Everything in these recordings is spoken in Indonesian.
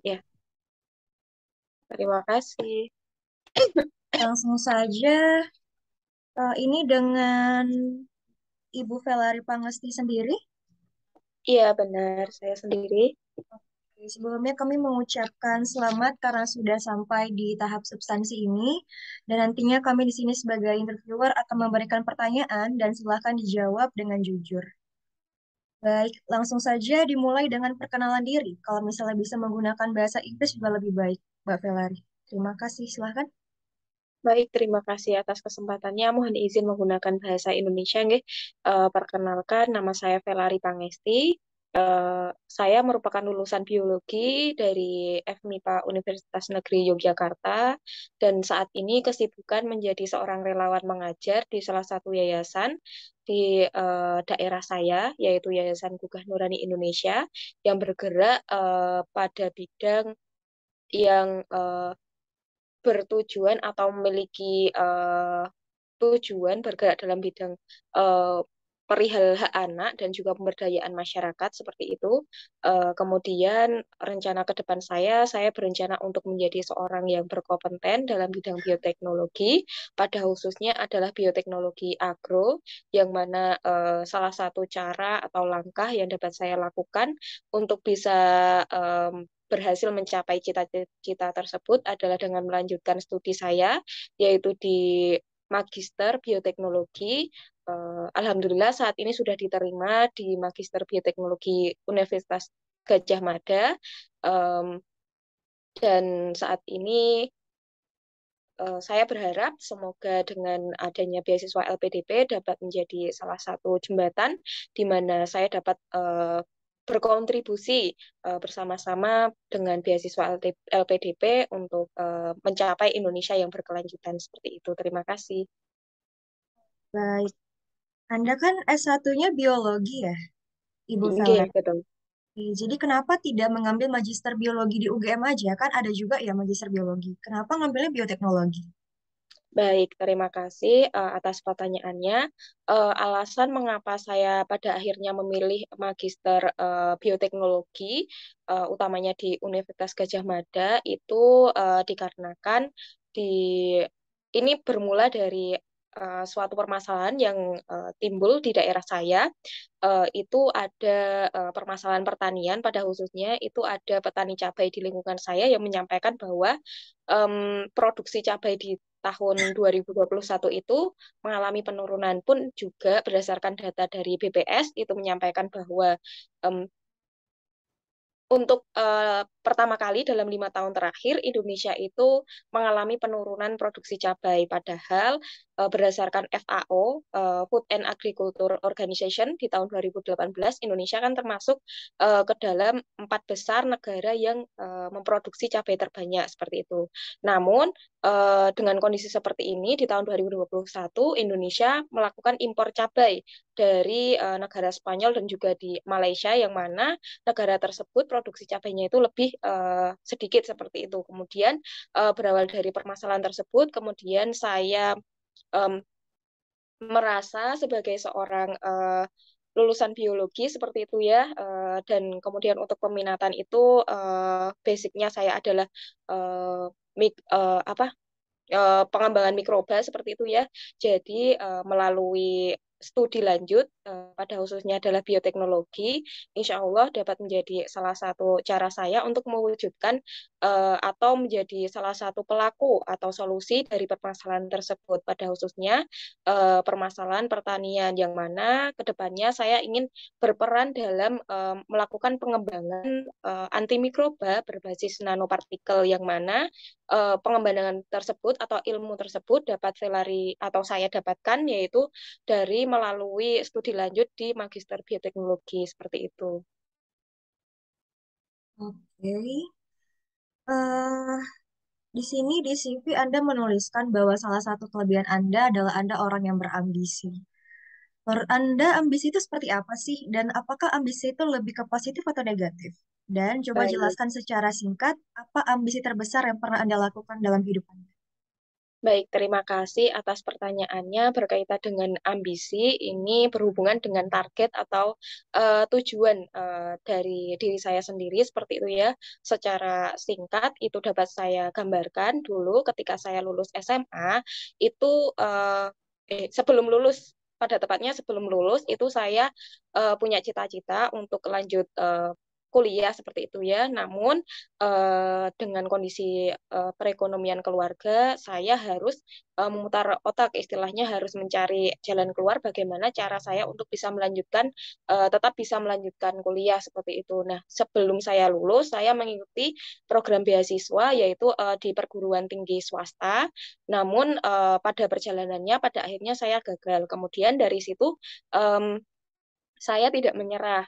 Ya, terima kasih. Langsung saja, ini dengan Ibu Velari Pangesti sendiri. Iya, benar. Saya sendiri. Oke, sebelumnya kami mengucapkan selamat karena sudah sampai di tahap substansi ini. Dan nantinya kami di sini sebagai interviewer akan memberikan pertanyaan dan silakan dijawab dengan jujur. Baik, langsung saja dimulai dengan perkenalan diri. Kalau misalnya bisa menggunakan bahasa Inggris juga lebih baik, Mbak Velari. Terima kasih, silakan. Baik, terima kasih atas kesempatannya. Mohon izin menggunakan bahasa Indonesia, nggih. Perkenalkan, nama saya Velari Pangesti. Saya merupakan lulusan biologi dari FMIPA Universitas Negeri Yogyakarta, dan saat ini kesibukan menjadi seorang relawan mengajar di salah satu yayasan di daerah saya, yaitu Yayasan Gugah Nurani Indonesia, yang bergerak pada bidang yang bertujuan atau memiliki tujuan bergerak dalam bidang eh, perihal hak anak dan juga pemberdayaan masyarakat seperti itu. Kemudian rencana ke depan saya berencana untuk menjadi seorang yang berkompeten dalam bidang bioteknologi, pada khususnya adalah bioteknologi agro, yang mana salah satu cara atau langkah yang dapat saya lakukan untuk bisa berhasil mencapai cita-cita tersebut adalah dengan melanjutkan studi saya, yaitu di Magister Bioteknologi. Alhamdulillah saat ini sudah diterima di Magister Bioteknologi Universitas Gajah Mada. Em, dan saat ini saya berharap semoga dengan adanya beasiswa LPDP dapat menjadi salah satu jembatan di mana saya dapat berkontribusi bersama-sama dengan beasiswa LPDP untuk mencapai Indonesia yang berkelanjutan seperti itu. Terima kasih. Baik, Anda kan S1-nya biologi ya, Ibu Oke, Velari. betul. Jadi kenapa tidak mengambil magister biologi di UGM aja? Kan ada juga ya magister biologi. Kenapa ngambilnya bioteknologi? Baik, terima kasih atas pertanyaannya. Alasan mengapa saya pada akhirnya memilih Magister Bioteknologi, utamanya di Universitas Gadjah Mada, itu dikarenakan di ini bermula dari suatu permasalahan yang timbul di daerah saya. Itu ada permasalahan pertanian, pada khususnya itu ada petani cabai di lingkungan saya yang menyampaikan bahwa produksi cabai di tahun 2021 itu mengalami penurunan, pun juga berdasarkan data dari BPS itu menyampaikan bahwa em, untuk pertama kali dalam 5 tahun terakhir, Indonesia itu mengalami penurunan produksi cabai. Padahal berdasarkan FAO, Food and Agriculture Organization, di tahun 2018, Indonesia kan termasuk ke dalam 4 besar negara yang memproduksi cabai terbanyak seperti itu. Namun, dengan kondisi seperti ini, di tahun 2021, Indonesia melakukan impor cabai dari negara Spanyol dan juga di Malaysia, yang mana negara tersebut produksi cabainya itu lebih sedikit seperti itu. Kemudian berawal dari permasalahan tersebut, kemudian saya um, merasa sebagai seorang lulusan biologi seperti itu ya, dan kemudian untuk peminatan itu basicnya saya adalah uh, apa pengembangan mikroba seperti itu ya. Jadi melalui studi lanjut pada khususnya adalah bioteknologi, insya Allah dapat menjadi salah satu cara saya untuk mewujudkan atau menjadi salah satu pelaku atau solusi dari permasalahan tersebut, pada khususnya permasalahan pertanian, yang mana kedepannya saya ingin berperan dalam melakukan pengembangan antimikroba berbasis nanopartikel, yang mana pengembangan tersebut atau ilmu tersebut dapat Velari atau saya dapatkan yaitu dari melalui studi lanjut di Magister Bioteknologi seperti itu. Oke. eh di sini di CV Anda menuliskan bahwa salah satu kelebihan Anda adalah Anda orang yang berambisi. Menurut Anda, ambisi itu seperti apa sih? Dan apakah ambisi itu lebih ke positif atau negatif? Dan coba Baik. jelaskan secara singkat apa ambisi terbesar yang pernah Anda lakukan dalam hidup Anda. Baik, terima kasih atas pertanyaannya berkaitan dengan ambisi. Ini berhubungan dengan target atau tujuan dari diri saya sendiri seperti itu ya. Secara singkat itu dapat saya gambarkan dulu ketika saya lulus SMA itu sebelum lulus pada tepatnya sebelum lulus itu saya punya cita-cita untuk lanjut kuliah seperti itu ya. Namun dengan kondisi perekonomian keluarga, saya harus memutar otak, istilahnya harus mencari jalan keluar bagaimana cara saya untuk bisa melanjutkan, tetap bisa melanjutkan kuliah seperti itu. Nah, sebelum saya lulus, saya mengikuti program beasiswa yaitu di perguruan tinggi swasta. Namun pada perjalanannya, pada akhirnya saya gagal. Kemudian dari situ em, saya tidak menyerah.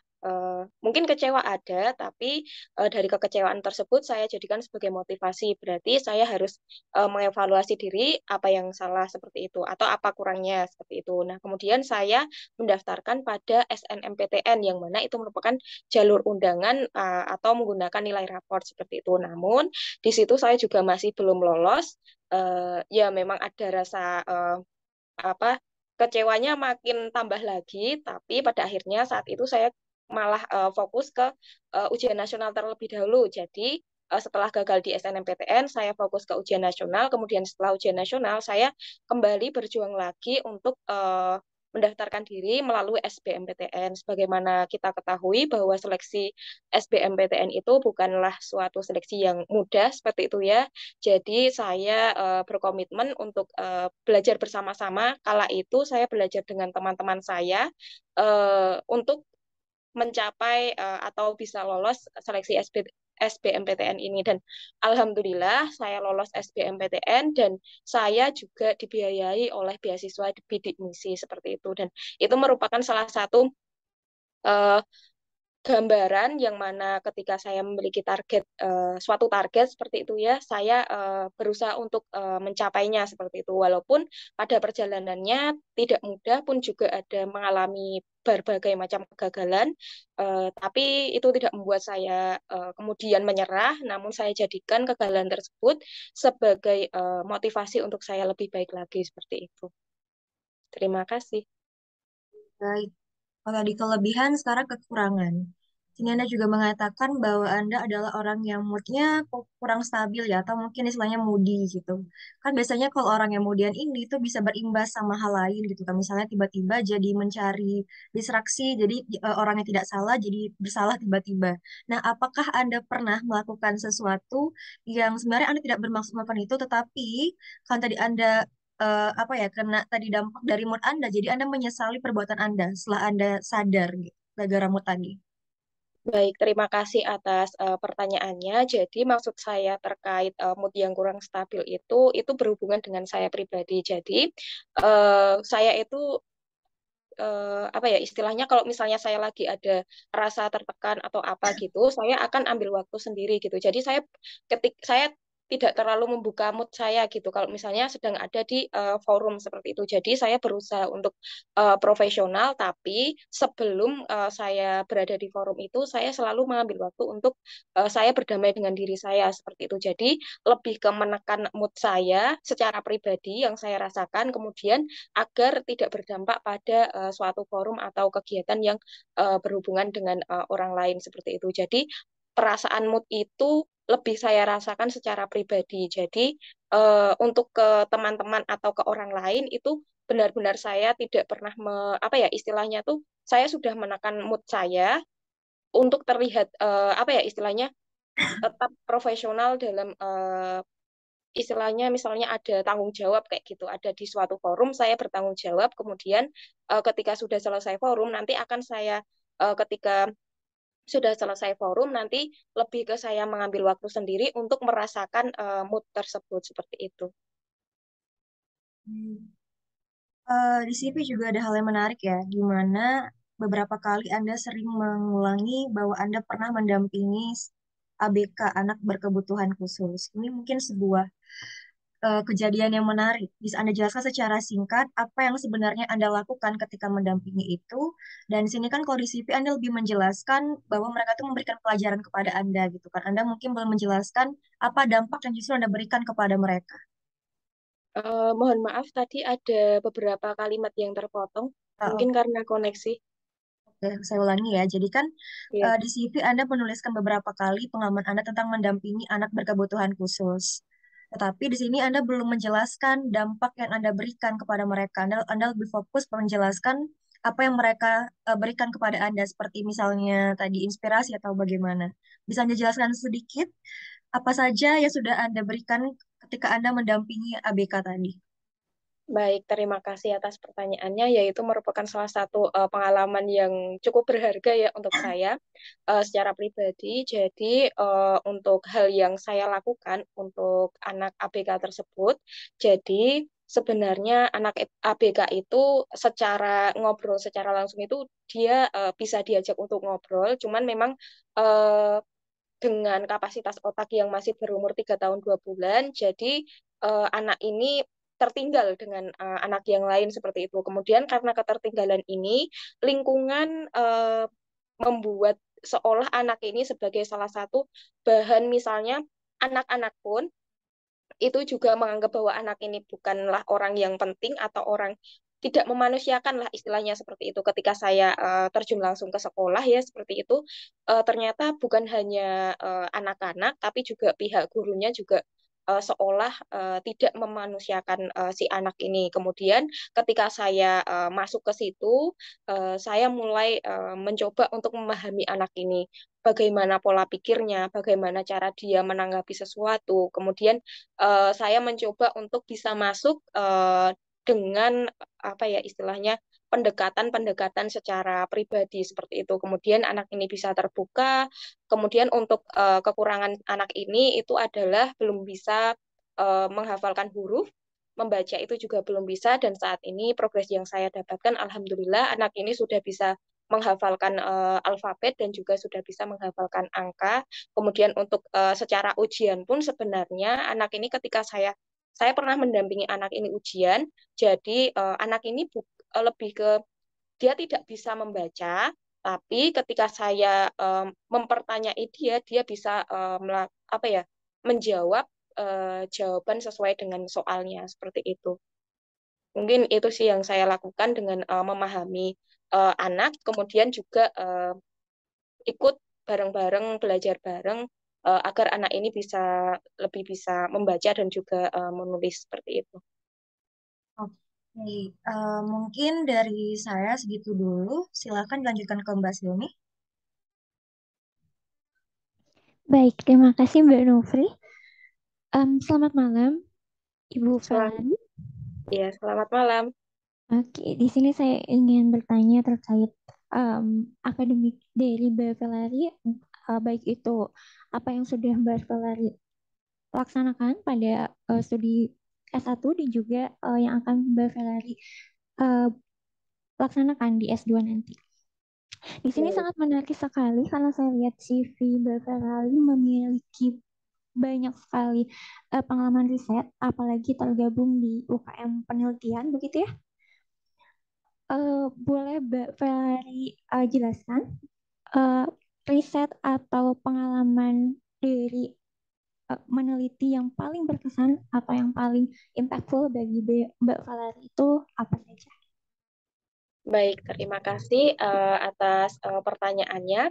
Mungkin kecewa ada, tapi dari kekecewaan tersebut saya jadikan sebagai motivasi. Berarti saya harus mengevaluasi diri apa yang salah seperti itu atau apa kurangnya seperti itu. Nah, kemudian saya mendaftarkan pada SNMPTN yang mana itu merupakan jalur undangan atau menggunakan nilai raport seperti itu. Namun di situ saya juga masih belum lolos. Ya memang ada rasa apa kecewanya makin tambah lagi, tapi pada akhirnya saat itu saya malah fokus ke ujian nasional terlebih dahulu. Jadi setelah gagal di SNMPTN, saya fokus ke ujian nasional. Kemudian setelah ujian nasional, saya kembali berjuang lagi untuk mendaftarkan diri melalui SBMPTN. Sebagaimana kita ketahui bahwa seleksi SBMPTN itu bukanlah suatu seleksi yang mudah seperti itu ya. Jadi saya berkomitmen untuk belajar bersama-sama. Kala itu saya belajar dengan teman-teman saya untuk mencapai atau bisa lolos seleksi SBMPTN ini dan alhamdulillah saya lolos SBMPTN dan saya juga dibiayai oleh beasiswa di bidik misi seperti itu dan itu merupakan salah satu eh, gambaran yang mana ketika saya memiliki target suatu target seperti itu ya saya berusaha untuk mencapainya seperti itu walaupun pada perjalanannya tidak mudah pun juga ada mengalami berbagai macam kegagalan tapi itu tidak membuat saya kemudian menyerah namun saya jadikan kegagalan tersebut sebagai motivasi untuk saya lebih baik lagi seperti itu. Terima kasih. Baik. Kalau tadi kelebihan, sekarang kekurangan. Sini Anda juga mengatakan bahwa Anda adalah orang yang moodnya kurang stabil ya, atau mungkin istilahnya moody gitu. Kan biasanya kalau orang yang moodian ini itu bisa berimbas sama hal lain gitu kan. Misalnya tiba-tiba jadi mencari distraksi, jadi orang yang tidak salah jadi bersalah tiba-tiba. Nah, apakah Anda pernah melakukan sesuatu yang sebenarnya Anda tidak bermaksud melakukan itu, tetapi kan tadi Anda apa ya kena tadi dampak dari mood Anda jadi Anda menyesali perbuatan Anda setelah Anda sadar gitu gara-gara mood tadi. Baik, terima kasih atas pertanyaannya. Jadi maksud saya terkait mood yang kurang stabil itu berhubungan dengan saya pribadi. Jadi saya itu apa ya istilahnya kalau misalnya saya lagi ada rasa tertekan atau apa gitu, saya akan ambil waktu sendiri gitu. Jadi saya tidak terlalu membuka mood saya gitu. Kalau misalnya sedang ada di forum seperti itu, jadi saya berusaha untuk profesional, tapi sebelum saya berada di forum itu, saya selalu mengambil waktu untuk saya berdamai dengan diri saya seperti itu. Jadi lebih ke menekan mood saya secara pribadi yang saya rasakan, kemudian agar tidak berdampak pada suatu forum atau kegiatan yang berhubungan dengan orang lain seperti itu. Jadi perasaan mood itu lebih saya rasakan secara pribadi. Jadi untuk ke teman-teman atau ke orang lain itu benar-benar saya tidak pernah apa ya istilahnya tuh saya sudah menekan mood saya untuk terlihat apa ya istilahnya tetap profesional dalam istilahnya misalnya ada tanggung jawab kayak gitu, ada di suatu forum saya bertanggung jawab, kemudian ketika sudah selesai forum nanti akan saya ketika sudah selesai forum nanti lebih ke saya mengambil waktu sendiri untuk merasakan mood tersebut seperti itu. Hmm. Di CV juga ada hal yang menarik ya, di mana beberapa kali Anda sering mengulangi bahwa Anda pernah mendampingi ABK, anak berkebutuhan khusus. Ini mungkin sebuah kejadian yang menarik. Bisa Anda jelaskan secara singkat apa yang sebenarnya Anda lakukan ketika mendampingi itu? Dan di sini kan kalau di CV Anda lebih menjelaskan bahwa mereka itu memberikan pelajaran kepada Anda gitu kan. Anda mungkin belum menjelaskan apa dampak yang justru Anda berikan kepada mereka. Mohon maaf tadi ada beberapa kalimat yang terpotong, Ah, mungkin karena koneksi. Oke, saya ulangi ya. Jadi kan Iya. di CV Anda menuliskan beberapa kali pengalaman Anda tentang mendampingi anak berkebutuhan khusus. Tetapi di sini Anda belum menjelaskan dampak yang Anda berikan kepada mereka. Anda lebih fokus menjelaskan apa yang mereka berikan kepada Anda, seperti misalnya tadi inspirasi atau bagaimana. Bisa Anda jelaskan sedikit apa saja yang sudah Anda berikan ketika Anda mendampingi ABK tadi? Baik, terima kasih atas pertanyaannya, yaitu merupakan salah satu pengalaman yang cukup berharga ya untuk saya secara pribadi. Jadi, untuk hal yang saya lakukan untuk anak ABK tersebut, jadi sebenarnya anak ABK itu secara ngobrol, secara langsung itu dia bisa diajak untuk ngobrol, cuman memang eh, dengan kapasitas otak yang masih berumur 3 tahun 2 bulan, jadi anak ini tertinggal dengan anak yang lain seperti itu. Kemudian karena ketertinggalan ini, lingkungan membuat seolah anak ini sebagai salah satu bahan, misalnya anak-anak pun itu juga menganggap bahwa anak ini bukanlah orang yang penting atau orang tidak memanusiakan lah istilahnya seperti itu. Ketika saya terjun langsung ke sekolah ya seperti itu, ternyata bukan hanya anak-anak tapi juga pihak gurunya juga seolah tidak memanusiakan si anak ini. Kemudian ketika saya masuk ke situ, saya mulai mencoba untuk memahami anak ini, bagaimana pola pikirnya, bagaimana cara dia menanggapi sesuatu. Kemudian saya mencoba untuk bisa masuk dengan apa ya istilahnya pendekatan-pendekatan secara pribadi seperti itu. Kemudian anak ini bisa terbuka. Kemudian untuk kekurangan anak ini itu adalah belum bisa menghafalkan huruf, membaca itu juga belum bisa, dan saat ini progres yang saya dapatkan, alhamdulillah anak ini sudah bisa menghafalkan alfabet dan juga sudah bisa menghafalkan angka. Kemudian untuk secara ujian pun sebenarnya anak ini ketika saya pernah mendampingi anak ini ujian, jadi anak ini lebih ke dia tidak bisa membaca, tapi ketika saya mempertanyai dia, dia bisa apa ya menjawab jawaban sesuai dengan soalnya seperti itu. Mungkin itu sih yang saya lakukan dengan memahami anak, kemudian juga ikut bareng-bareng, belajar bareng agar anak ini bisa lebih bisa membaca dan juga menulis seperti itu. Oke, mungkin dari saya segitu dulu. Silakan dilanjutkan ke Mbak Silmi. Baik, terima kasih Mbak Nofri. Selamat malam, Ibu Selamat, Felani. ya, selamat malam. Oke, di sini saya ingin bertanya terkait akademik dari Mbak Felari, baik itu apa yang sudah Mbak Felari laksanakan pada studi S1 dan juga yang akan Mbak Felari eh, laksanakan di S2 nanti. Di sini Baik. sangat menarik sekali karena saya lihat CV Mbak Felari memiliki banyak sekali pengalaman riset, apalagi tergabung di UKM penelitian, begitu ya? Boleh Mbak Ferry jelaskan eh, riset atau pengalaman dari meneliti yang paling berkesan atau yang paling impactful bagi Mbak Ferry itu apa saja? Baik, terima kasih atas pertanyaannya.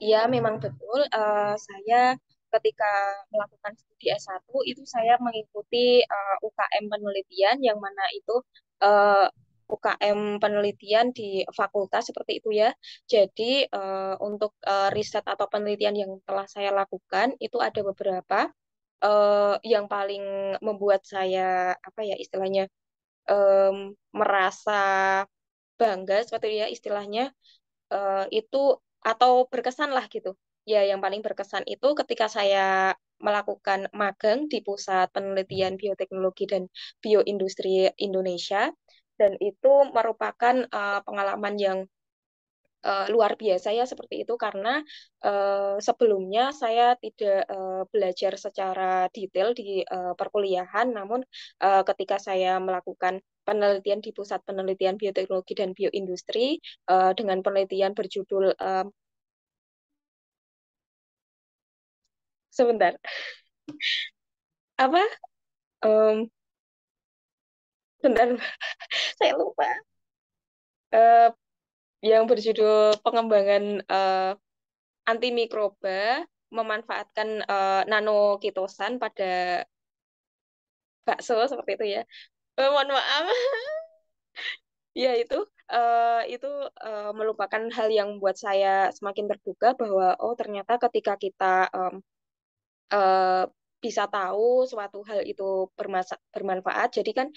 Ya, memang betul. Saya ketika melakukan studi S1 itu saya mengikuti UKM penelitian yang mana itu eh, UKM penelitian di fakultas seperti itu ya. Jadi untuk riset atau penelitian yang telah saya lakukan itu ada beberapa yang paling membuat saya apa ya istilahnya merasa bangga seperti itu ya istilahnya itu atau berkesan lah gitu. Ya, yang paling berkesan itu ketika saya melakukan magang di Pusat Penelitian Bioteknologi dan Bioindustri Indonesia, dan itu merupakan pengalaman yang luar biasa ya seperti itu karena sebelumnya saya tidak belajar secara detail di perkuliahan, namun ketika saya melakukan penelitian di Pusat Penelitian Bioteknologi dan Bioindustri dengan penelitian berjudul sebentar apa Benar, saya lupa. Eh, yang berjudul pengembangan antimikroba memanfaatkan nanokitosan pada bakso seperti itu ya. Mohon maaf. Ya itu merupakan hal yang buat saya semakin terbuka bahwa oh ternyata ketika kita eh, bisa tahu suatu hal itu bermanfaat. Jadi kan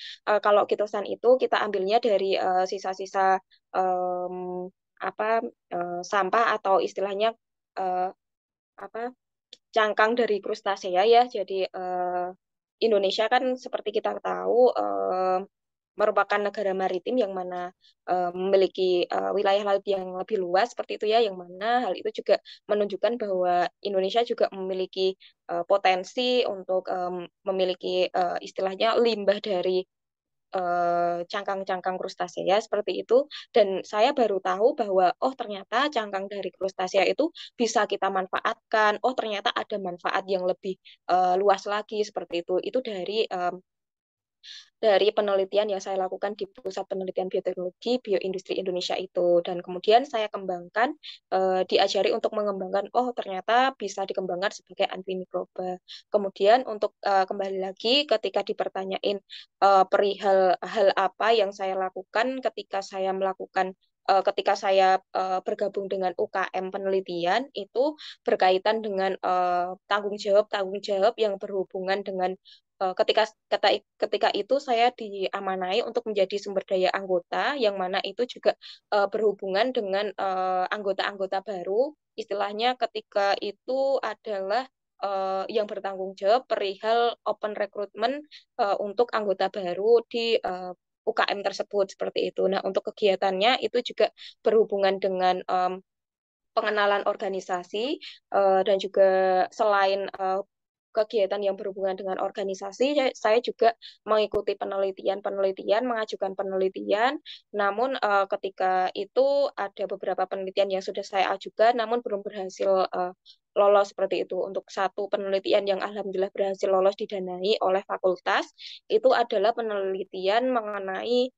kalau kitosan itu kita ambilnya dari sisa-sisa em, apa sampah atau istilahnya eh, apa cangkang dari krustasea ya. Jadi Indonesia kan seperti kita tahu merupakan negara maritim yang mana memiliki wilayah laut yang lebih luas seperti itu ya, yang mana hal itu juga menunjukkan bahwa Indonesia juga memiliki potensi untuk memiliki istilahnya limbah dari cangkang-cangkang krustasea seperti itu. Dan saya baru tahu bahwa oh ternyata cangkang dari krustasea itu bisa kita manfaatkan. Oh ternyata ada manfaat yang lebih luas lagi seperti itu. Itu dari penelitian yang saya lakukan di Pusat Penelitian Bioteknologi Bioindustri Indonesia itu. Dan kemudian saya kembangkan, diajari untuk mengembangkan, oh ternyata bisa dikembangkan sebagai antimikroba. Kemudian untuk kembali lagi ketika dipertanyain perihal hal apa yang saya lakukan ketika saya bergabung dengan UKM penelitian itu berkaitan dengan tanggung jawab yang berhubungan dengan ketika itu saya diamanai untuk menjadi sumber daya anggota yang mana itu juga berhubungan dengan anggota-anggota baru. Istilahnya ketika itu adalah yang bertanggung jawab perihal open recruitment untuk anggota baru di UKM tersebut seperti itu. Nah, untuk kegiatannya itu juga berhubungan dengan pengenalan organisasi dan juga selain kegiatan yang berhubungan dengan organisasi, saya juga mengikuti penelitian-penelitian, mengajukan penelitian. Namun ketika itu ada beberapa penelitian yang sudah saya ajukan, namun belum berhasil lolos seperti itu. Untuk satu penelitian yang alhamdulillah berhasil lolos didanai oleh fakultas, itu adalah penelitian mengenai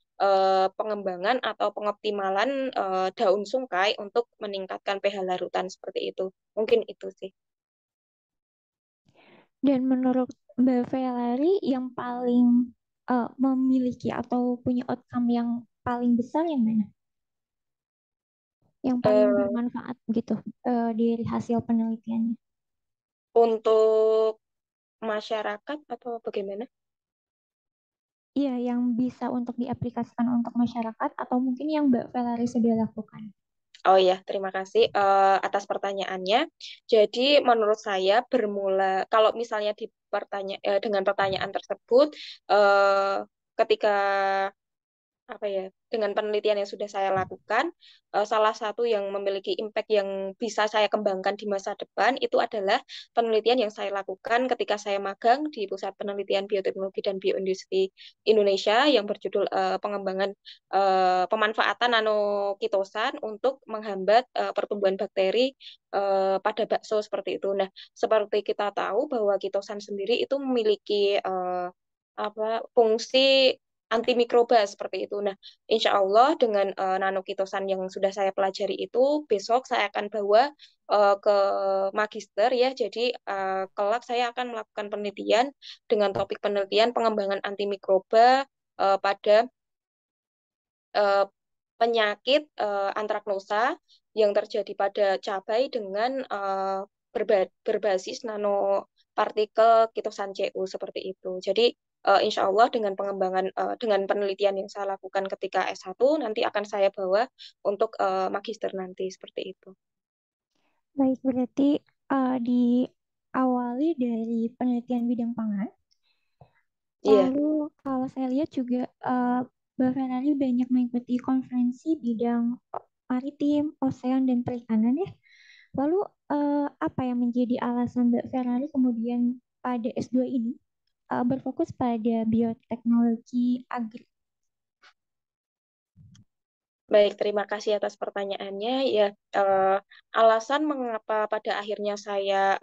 pengembangan atau pengoptimalan daun sungkai untuk meningkatkan pH larutan seperti itu. Mungkin itu sih. Dan menurut Mbak Velari yang paling memiliki atau punya outcome yang paling besar yang mana? Yang paling Eh, bermanfaat gitu dari hasil penelitiannya? untuk masyarakat atau bagaimana? Iya, yang bisa untuk diaplikasikan untuk masyarakat atau mungkin yang Mbak Velari sudah lakukan. Oh ya, terima kasih atas pertanyaannya. Jadi menurut saya kalau misalnya dengan pertanyaan tersebut eh, ketika apa ya dengan penelitian yang sudah saya lakukan salah satu yang memiliki impact yang bisa saya kembangkan di masa depan itu adalah penelitian yang saya lakukan ketika saya magang di Pusat Penelitian Bioteknologi dan Bioindustri Indonesia yang berjudul pengembangan pemanfaatan nanokitosan untuk menghambat pertumbuhan bakteri pada bakso seperti itu. Nah, seperti kita tahu bahwa kitosan sendiri itu memiliki fungsi antimikroba seperti itu. Nah, insya Allah dengan nanokitosan yang sudah saya pelajari itu, besok saya akan bawa ke magister ya. Jadi kelak saya akan melakukan penelitian dengan topik penelitian pengembangan antimikroba pada eh, penyakit antraknosa yang terjadi pada cabai dengan berbasis nanopartikel kitosan CU seperti itu. Jadi insya Allah dengan penelitian yang saya lakukan ketika S1 nanti akan saya bawa untuk magister nanti seperti itu. Baik, berarti diawali dari penelitian bidang pangan. Iya, Lalu kalau saya lihat juga Mbak Ferrari banyak mengikuti konferensi bidang maritim, ocean, dan perikanan ya. Lalu apa yang menjadi alasan Mbak Ferrari kemudian pada S2 ini berfokus pada bioteknologi agri? baik, terima kasih atas pertanyaannya. Ya, alasan mengapa pada akhirnya saya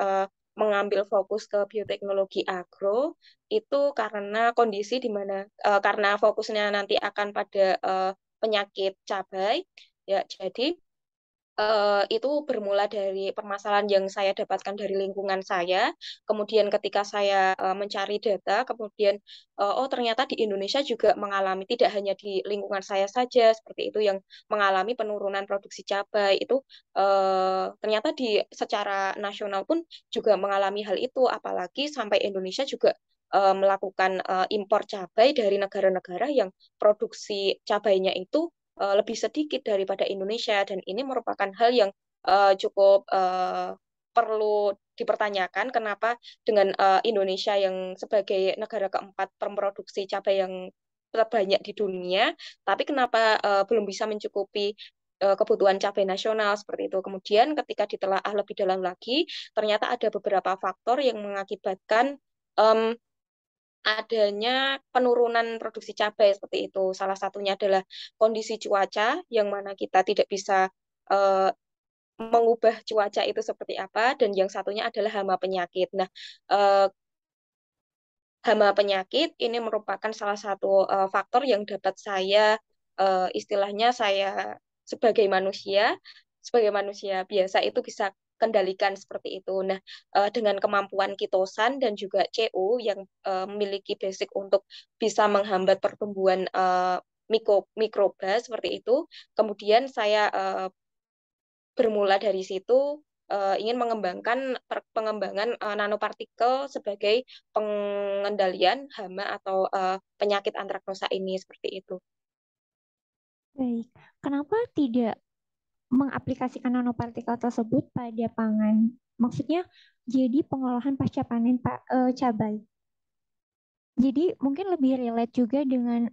mengambil fokus ke bioteknologi agro itu karena kondisi di mana karena fokusnya nanti akan pada penyakit cabai ya. Jadi itu bermula dari permasalahan yang saya dapatkan dari lingkungan saya. Kemudian ketika saya mencari data, kemudian oh ternyata di Indonesia juga mengalami, tidak hanya di lingkungan saya saja seperti itu yang mengalami penurunan produksi cabai itu ternyata di secara nasional pun juga mengalami hal itu. Apalagi sampai Indonesia juga melakukan impor cabai dari negara-negara yang produksi cabainya itu lebih sedikit daripada Indonesia dan ini merupakan hal yang cukup perlu dipertanyakan kenapa dengan Indonesia yang sebagai negara keempat pemproduksi cabai yang terbanyak di dunia, tapi kenapa belum bisa mencukupi kebutuhan cabai nasional seperti itu. Kemudian ketika ditelaah lebih dalam lagi, ternyata ada beberapa faktor yang mengakibatkan em, adanya penurunan produksi cabai seperti itu. Salah satunya adalah kondisi cuaca, yang mana kita tidak bisa eh, mengubah cuaca itu seperti apa, dan yang satunya adalah hama penyakit. Nah, eh, hama penyakit ini merupakan salah satu faktor yang dapat saya istilahnya saya sebagai manusia sebagai manusia biasa itu bisa kendalikan seperti itu. Nah, dengan kemampuan kitosan dan juga CU yang memiliki basic untuk bisa menghambat pertumbuhan mikroba seperti itu, kemudian saya bermula dari situ ingin mengembangkan pengembangan nanopartikel sebagai pengendalian hama atau penyakit antraknosa ini seperti itu. Baik, kenapa tidak mengaplikasikan nanopartikel tersebut pada pangan? Maksudnya jadi pengolahan pasca panen cabai. Jadi mungkin lebih relate juga dengan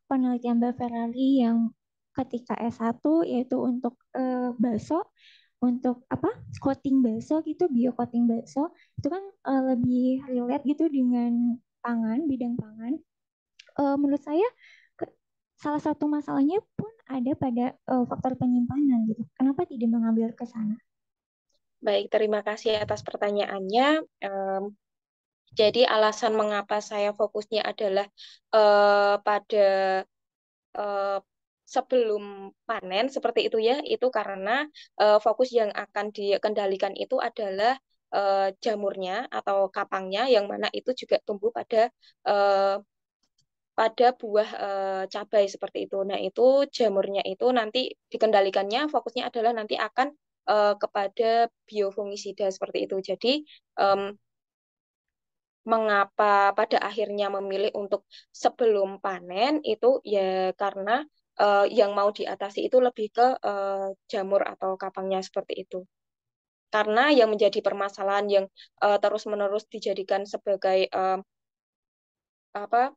penelitian Mbak Ferrari yang ketika S1 yaitu untuk bakso, untuk apa coating bakso gitu, bio coating bakso itu kan lebih relate gitu dengan pangan, bidang pangan. Menurut saya salah satu masalahnya pun ada pada faktor penyimpanan gitu. Kenapa tidak mengambil ke sana? Baik, terima kasih atas pertanyaannya. Jadi alasan mengapa saya fokusnya adalah pada eh, sebelum panen seperti itu ya, itu karena fokus yang akan dikendalikan itu adalah jamurnya atau kapangnya yang mana itu juga tumbuh eh, pada buah cabai seperti itu. Nah, itu jamurnya itu nanti dikendalikannya fokusnya adalah nanti akan kepada biofungisida seperti itu. Jadi em, mengapa pada akhirnya memilih untuk sebelum panen itu ya karena yang mau diatasi itu lebih ke jamur atau kapangnya seperti itu. Karena yang menjadi permasalahan yang terus-menerus dijadikan sebagai apa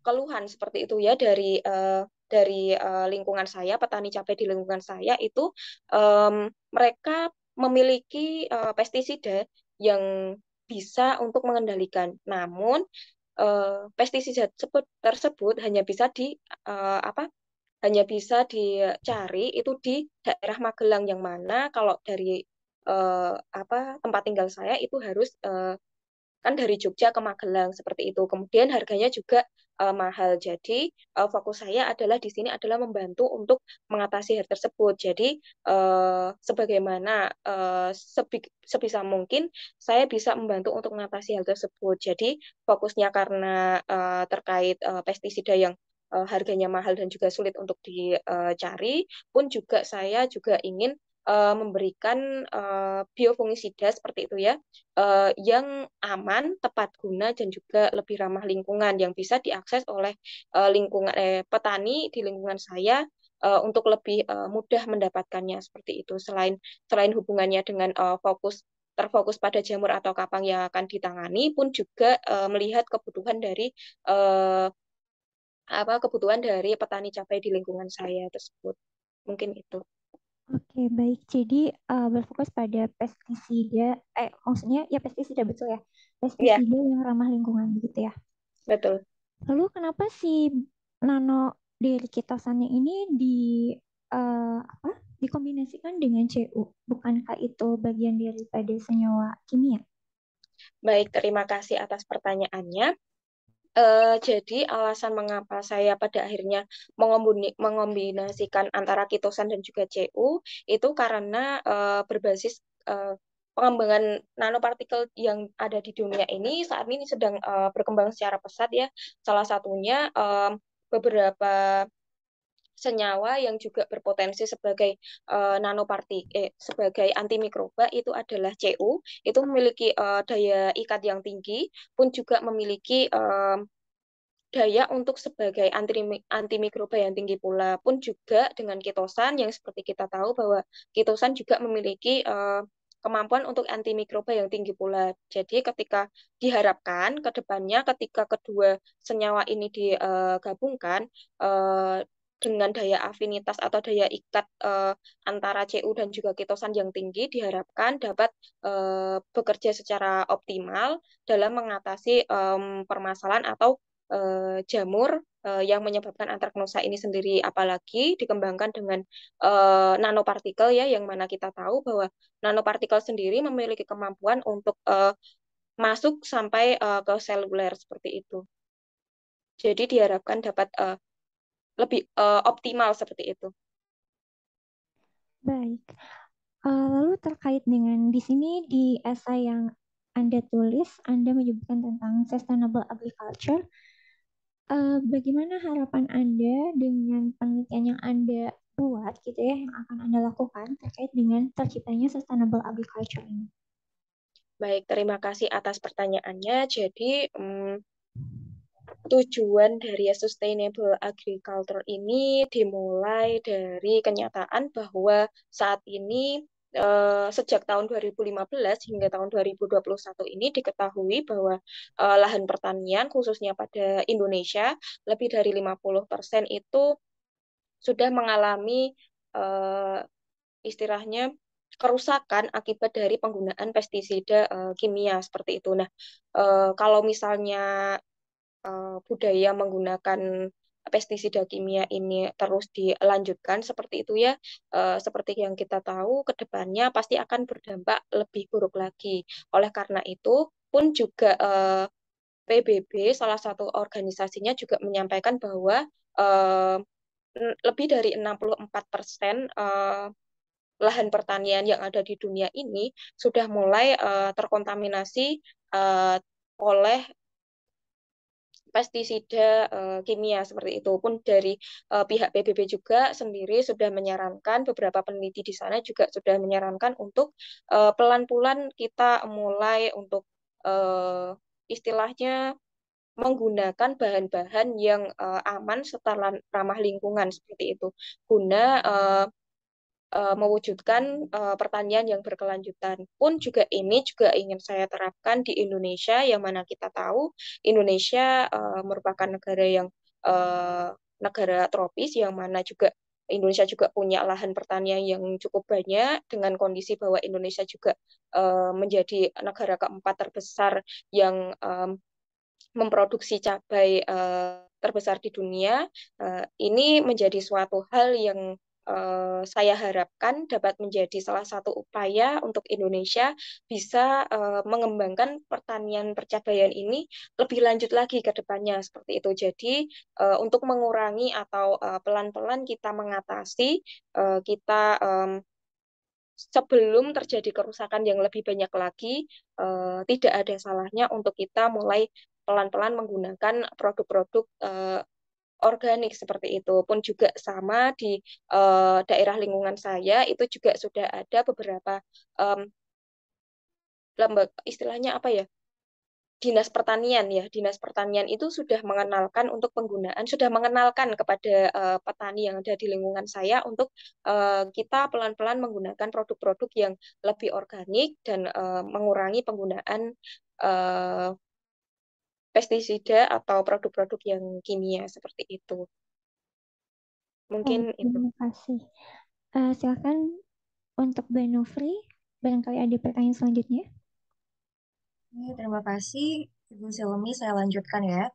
keluhan seperti itu ya dari lingkungan saya, petani cabai di lingkungan saya itu mereka memiliki pestisida yang bisa untuk mengendalikan. Namun pestisida tersebut hanya bisa hanya bisa dicari itu di daerah Magelang yang mana kalau dari tempat tinggal saya itu harus kan dari Jogja ke Magelang seperti itu. Kemudian harganya juga mahal. Jadi fokus saya adalah di sini adalah membantu untuk mengatasi hal tersebut. Jadi sebagaimana sebisa mungkin saya bisa membantu untuk mengatasi hal tersebut. Jadi fokusnya karena terkait pestisida yang harganya mahal dan juga sulit untuk dicari, pun juga saya juga ingin memberikan biofungisida seperti itu ya yang aman, tepat guna, dan juga lebih ramah lingkungan yang bisa diakses oleh petani di lingkungan saya untuk lebih mudah mendapatkannya seperti itu. Selain hubungannya dengan terfokus pada jamur atau kapang yang akan ditangani, pun juga melihat eh, kebutuhan dari petani cabai di lingkungan saya tersebut. Mungkin itu. Oke, baik. Jadi berfokus pada pestisida, maksudnya ya pestisida betul ya, Iya, pestisida yang ramah lingkungan gitu ya. betul. Lalu kenapa si nano dari kitasannya ini apa dikombinasikan dengan CU. Bukankah itu bagian daripada senyawa kimia? Baik, terima kasih atas pertanyaannya. Jadi alasan mengapa saya pada akhirnya mengombinasikan antara kitosan dan juga CU itu karena berbasis pengembangan nanopartikel yang ada di dunia ini saat ini sedang berkembang secara pesat ya. Salah satunya beberapa senyawa yang juga berpotensi sebagai sebagai antimikroba itu adalah CU. Itu memiliki daya ikat yang tinggi, pun juga memiliki daya untuk sebagai antimikroba yang tinggi pula. Pun juga dengan kitosan yang seperti kita tahu bahwa kitosan juga memiliki kemampuan untuk antimikroba yang tinggi pula. Jadi ketika diharapkan ke depannya ketika kedua senyawa ini digabungkan dengan daya afinitas atau daya ikat antara CU dan juga kitosan yang tinggi diharapkan dapat bekerja secara optimal dalam mengatasi permasalahan atau jamur yang menyebabkan antraknosa ini sendiri, apalagi dikembangkan dengan nanopartikel ya, yang mana kita tahu bahwa nanopartikel sendiri memiliki kemampuan untuk masuk sampai ke seluler seperti itu. Jadi diharapkan dapat lebih optimal seperti itu. Baik. Lalu terkait dengan di sini di esai yang Anda tulis, Anda menyebutkan tentang sustainable agriculture. Bagaimana harapan Anda dengan penelitian yang Anda buat gitu ya, yang akan Anda lakukan terkait dengan terciptanya sustainable agriculture ini? Baik, terima kasih atas pertanyaannya. Jadi, tujuan dari sustainable agriculture ini dimulai dari kenyataan bahwa saat ini sejak tahun 2015 hingga tahun 2021 ini diketahui bahwa lahan pertanian khususnya pada Indonesia lebih dari 50% itu sudah mengalami eh, istilahnya kerusakan akibat dari penggunaan pestisida kimia seperti itu. Nah, kalau misalnya budaya menggunakan pestisida kimia ini terus dilanjutkan seperti itu ya, seperti yang kita tahu ke depannya pasti akan berdampak lebih buruk lagi. Oleh karena itu pun juga PBB salah satu organisasinya juga menyampaikan bahwa eh, lebih dari 64% lahan pertanian yang ada di dunia ini sudah mulai terkontaminasi eh, oleh pestisida kimia seperti itu. Pun dari pihak PBB juga sendiri sudah menyarankan, beberapa peneliti di sana juga sudah menyarankan untuk pelan-pelan kita mulai untuk istilahnya menggunakan bahan-bahan yang aman serta ramah lingkungan seperti itu guna mewujudkan pertanian yang berkelanjutan. Pun juga ini juga ingin saya terapkan di Indonesia, yang mana kita tahu Indonesia merupakan negara yang uh, negara tropis, yang mana juga Indonesia juga punya lahan pertanian yang cukup banyak, dengan kondisi bahwa Indonesia juga menjadi negara keempat terbesar yang memproduksi cabai terbesar di dunia. Ini menjadi suatu hal yang saya harapkan dapat menjadi salah satu upaya untuk Indonesia bisa mengembangkan pertanian percabaian ini lebih lanjut lagi ke depannya seperti itu. Jadi untuk mengurangi atau pelan-pelan kita mengatasi kita sebelum terjadi kerusakan yang lebih banyak lagi, tidak ada salahnya untuk kita mulai pelan-pelan menggunakan produk-produk organik seperti itu. Pun juga sama di daerah lingkungan saya itu juga sudah ada beberapa um, lembaga istilahnya apa ya? Dinas Pertanian ya, Dinas Pertanian itu sudah mengenalkan untuk penggunaan, sudah mengenalkan kepada petani yang ada di lingkungan saya untuk kita pelan-pelan menggunakan produk-produk yang lebih organik dan mengurangi penggunaan uh, pestisida atau produk-produk yang kimia seperti itu. Mungkin Baik, itu. terima kasih. Silakan untuk Mbak Nofri, barangkali ada pertanyaan selanjutnya. Terima kasih Ibu Silmi, saya lanjutkan ya.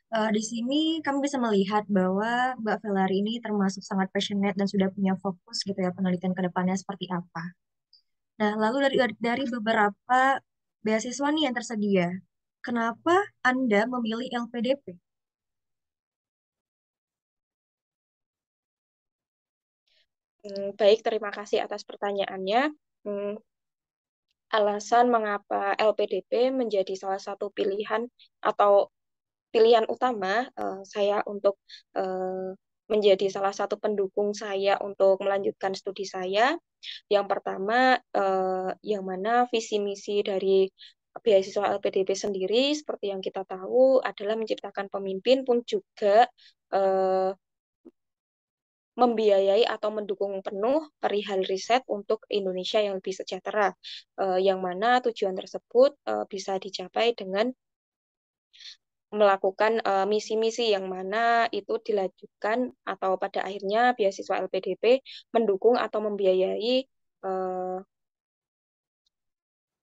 Di sini kami bisa melihat bahwa Mbak Velari ini termasuk sangat passionate dan sudah punya fokus gitu ya penelitian ke depannya seperti apa. Nah, lalu dari beberapa beasiswa nih yang tersedia, kenapa Anda memilih LPDP? Baik, terima kasih atas pertanyaannya. Hmm, Alasan mengapa LPDP menjadi salah satu pilihan atau pilihan utama saya untuk eh, menjadi salah satu pendukung saya untuk melanjutkan studi saya. Yang pertama, yang mana visi misi dari beasiswa LPDP sendiri, seperti yang kita tahu, adalah menciptakan pemimpin pun juga eh, membiayai atau mendukung penuh perihal riset untuk Indonesia yang lebih sejahtera, yang mana tujuan tersebut bisa dicapai dengan melakukan misi-misi yang mana itu dilanjutkan atau pada akhirnya beasiswa LPDP mendukung atau membiayai eh,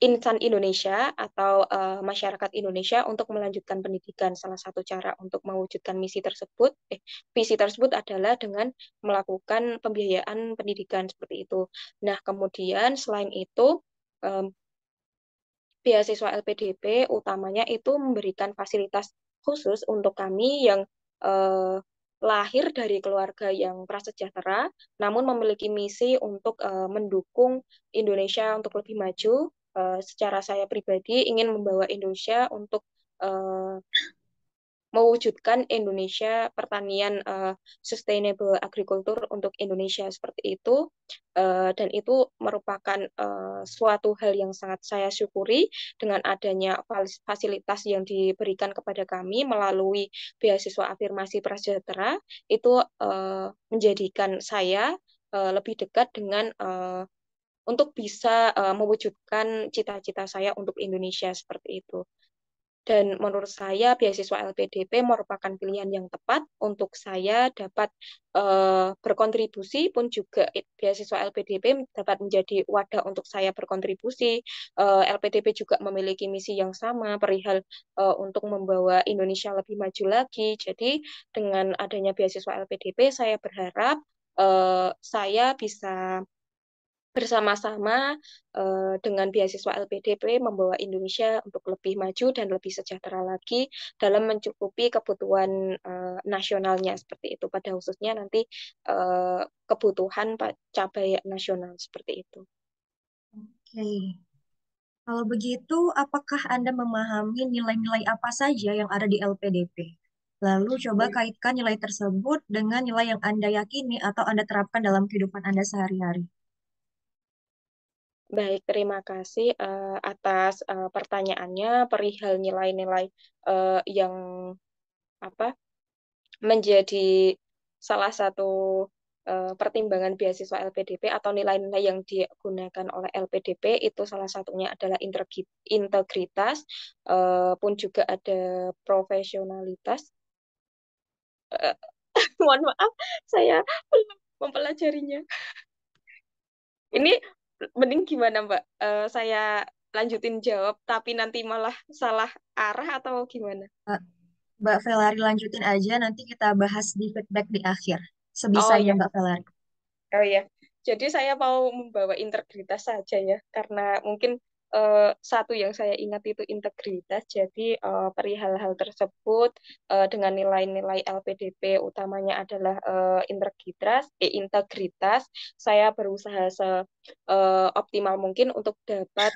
insan Indonesia atau masyarakat Indonesia untuk melanjutkan pendidikan. Salah satu cara untuk mewujudkan visi tersebut adalah dengan melakukan pembiayaan pendidikan seperti itu. Nah, kemudian selain itu, em, beasiswa LPDP utamanya itu memberikan fasilitas khusus untuk kami yang eh, lahir dari keluarga yang prasejahtera, namun memiliki misi untuk mendukung Indonesia untuk lebih maju. Secara saya pribadi ingin membawa Indonesia untuk eh, mewujudkan Indonesia pertanian sustainable agriculture untuk Indonesia seperti itu. Dan itu merupakan suatu hal yang sangat saya syukuri dengan adanya fasilitas yang diberikan kepada kami melalui beasiswa afirmasi prasejahtera itu menjadikan saya lebih dekat dengan untuk bisa mewujudkan cita-cita saya untuk Indonesia seperti itu. Dan menurut saya beasiswa LPDP merupakan pilihan yang tepat untuk saya dapat berkontribusi pun juga beasiswa LPDP dapat menjadi wadah untuk saya berkontribusi. LPDP juga memiliki misi yang sama perihal untuk membawa Indonesia lebih maju lagi. Jadi dengan adanya beasiswa LPDP saya berharap saya bisa bersama-sama dengan beasiswa LPDP membawa Indonesia untuk lebih maju dan lebih sejahtera lagi dalam mencukupi kebutuhan nasionalnya seperti itu pada khususnya nanti kebutuhan cabai nasional seperti itu. Oke, kalau begitu, apakah Anda memahami nilai-nilai apa saja yang ada di LPDP? Lalu coba kaitkan nilai tersebut dengan nilai yang Anda yakini atau Anda terapkan dalam kehidupan Anda sehari-hari. Baik, terima kasih atas pertanyaannya perihal nilai-nilai yang apa menjadi salah satu pertimbangan beasiswa LPDP atau nilai-nilai yang digunakan oleh LPDP itu salah satunya adalah integritas, pun juga ada profesionalitas. Eh, Mohon maaf, saya belum mempelajarinya. Ini mending gimana, Mbak? Saya lanjutin jawab, tapi nanti malah salah arah atau gimana? Eh, Mbak Velari lanjutin aja, nanti kita bahas di feedback di akhir. Oh Sebisanya ya, Mbak Velari. oh ya, jadi saya mau membawa integritas saja ya, karena mungkin satu yang saya ingat itu integritas. Jadi perihal hal tersebut dengan nilai-nilai LPDP utamanya adalah integritas. Saya berusaha optimal mungkin untuk dapat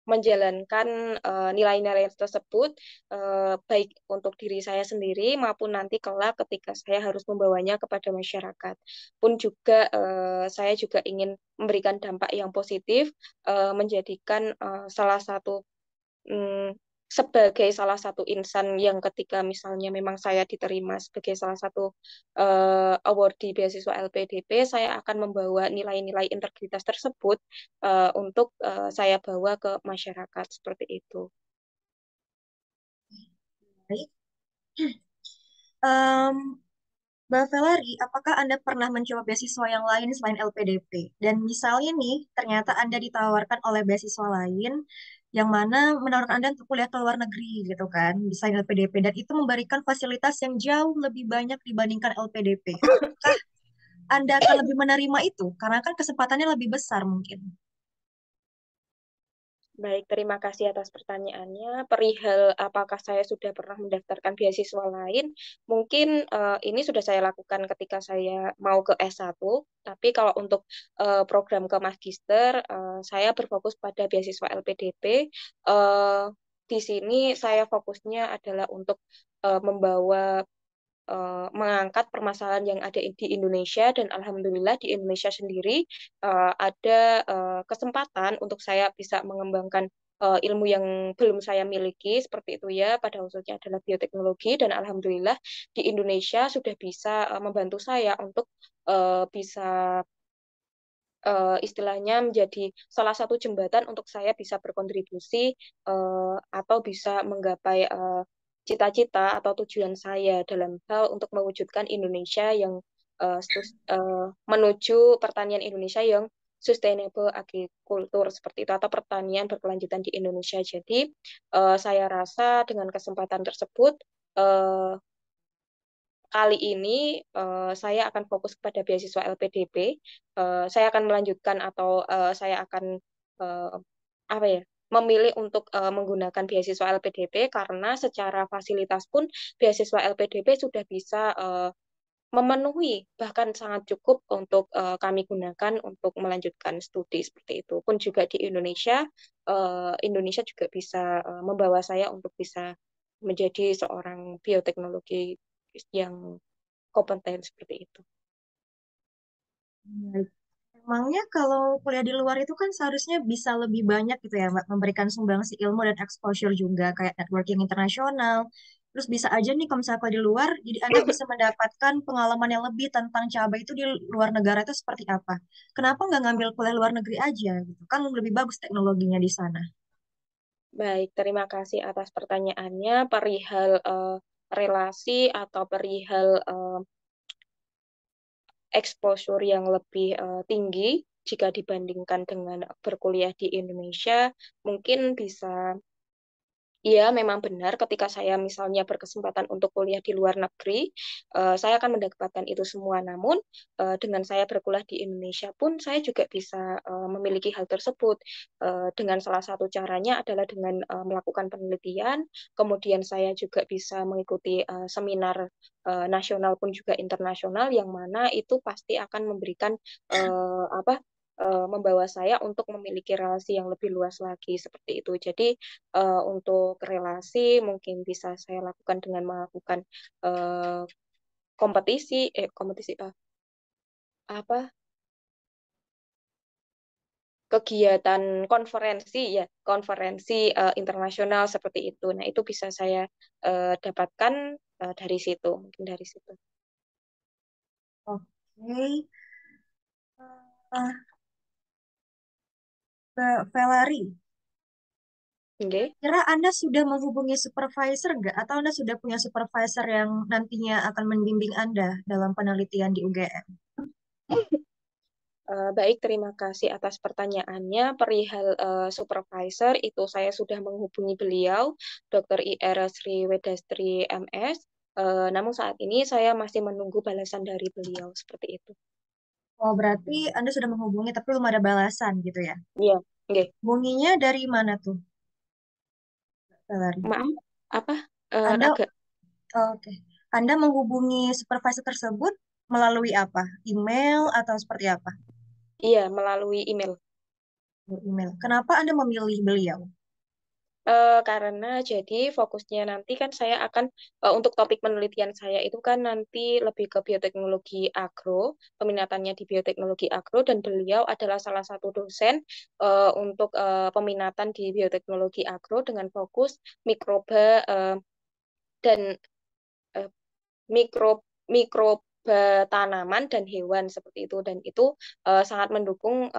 menjalankan nilai-nilai tersebut baik untuk diri saya sendiri maupun nanti kelak ketika saya harus membawanya kepada masyarakat. Pun juga saya juga ingin memberikan dampak yang positif menjadikan salah satu mm, sebagai salah satu insan yang ketika misalnya memang saya diterima sebagai salah satu awardee beasiswa LPDP, saya akan membawa nilai-nilai integritas tersebut untuk saya bawa ke masyarakat seperti itu. Baik. Em, Mbak Velari, apakah Anda pernah mencoba beasiswa yang lain selain LPDP? Dan misalnya nih, ternyata Anda ditawarkan oleh beasiswa lain yang mana menawarkan Anda untuk kuliah ke luar negeri gitu kan, selain LPDP, dan itu memberikan fasilitas yang jauh lebih banyak dibandingkan LPDP. Apakah Anda akan lebih menerima itu? Karena kan kesempatannya lebih besar mungkin. Baik, terima kasih atas pertanyaannya. Perihal apakah saya sudah pernah mendaftarkan beasiswa lain, mungkin ini sudah saya lakukan ketika saya mau ke S1, tapi kalau untuk program ke magister, saya berfokus pada beasiswa LPDP. Di sini saya fokusnya adalah untuk membawa mengangkat permasalahan yang ada di Indonesia, dan alhamdulillah di Indonesia sendiri ada kesempatan untuk saya bisa mengembangkan ilmu yang belum saya miliki seperti itu ya, pada khususnya adalah bioteknologi, dan alhamdulillah di Indonesia sudah bisa membantu saya untuk bisa istilahnya menjadi salah satu jembatan untuk saya bisa berkontribusi atau bisa menggapai cita-cita atau tujuan saya dalam hal untuk mewujudkan Indonesia yang menuju pertanian Indonesia yang sustainable agriculture seperti itu, atau pertanian berkelanjutan di Indonesia. Jadi saya rasa dengan kesempatan tersebut eh, kali ini saya akan fokus pada beasiswa LPDP. Saya akan melanjutkan atau saya akan eh, apa ya, memilih untuk menggunakan beasiswa LPDP karena secara fasilitas pun beasiswa LPDP sudah bisa memenuhi, bahkan sangat cukup untuk kami gunakan untuk melanjutkan studi seperti itu. Pun juga di Indonesia, Indonesia juga bisa membawa saya untuk bisa menjadi seorang bioteknologi yang kompeten seperti itu. Baik. Emangnya kalau kuliah di luar itu kan seharusnya bisa lebih banyak gitu ya, Mbak, memberikan sumbangsi ilmu dan exposure juga, kayak networking internasional. Terus bisa aja nih kalau misalnya kuliah di luar, jadi Anda bisa mendapatkan pengalaman yang lebih tentang cabai itu di luar negara itu seperti apa. Kenapa nggak ngambil kuliah luar negeri aja gitu? Kan lebih bagus teknologinya di sana. Baik, terima kasih atas pertanyaannya. Perihal relasi atau perihal exposure yang lebih tinggi jika dibandingkan dengan berkuliah di Indonesia, mungkin bisa. Iya, memang benar. Ketika saya misalnya berkesempatan untuk kuliah di luar negeri, saya akan mendapatkan itu semua. Namun, dengan saya berkuliah di Indonesia pun, saya juga bisa memiliki hal tersebut. Dengan salah satu caranya adalah dengan melakukan penelitian. Kemudian saya juga bisa mengikuti seminar nasional pun juga internasional, yang mana itu pasti akan memberikan apa? Membawa saya untuk memiliki relasi yang lebih luas lagi seperti itu. Jadi untuk relasi mungkin bisa saya lakukan dengan melakukan eh, kompetisi apa kegiatan konferensi ya, konferensi internasional seperti itu. Nah, itu bisa saya dapatkan dari situ, mungkin dari situ. Oke. Eh, Mbak Velari, Oke. kira Anda sudah menghubungi supervisor nggak? Atau Anda sudah punya supervisor yang nantinya akan membimbing Anda dalam penelitian di UGM? Baik, terima kasih atas pertanyaannya. Perihal supervisor, itu saya sudah menghubungi beliau, Dr. IR Sri Wedastri MS. Namun saat ini saya masih menunggu balasan dari beliau, seperti itu. Oh, berarti Anda sudah menghubungi tapi belum ada balasan gitu ya? Iya, oke. Hubunginya dari mana tuh, Lari? Maaf, apa? Anda, Agak, oh, oke. Anda menghubungi supervisor tersebut melalui apa? Email atau seperti apa? iya, melalui email. Email. Kenapa Anda memilih beliau? Karena jadi fokusnya nanti kan saya akan untuk topik penelitian saya itu kan nanti lebih ke bioteknologi agro, peminatannya di bioteknologi agro, dan beliau adalah salah satu dosen untuk peminatan di bioteknologi agro dengan fokus mikroba dan eh, mikro mikro tanaman dan hewan seperti itu, dan itu sangat mendukung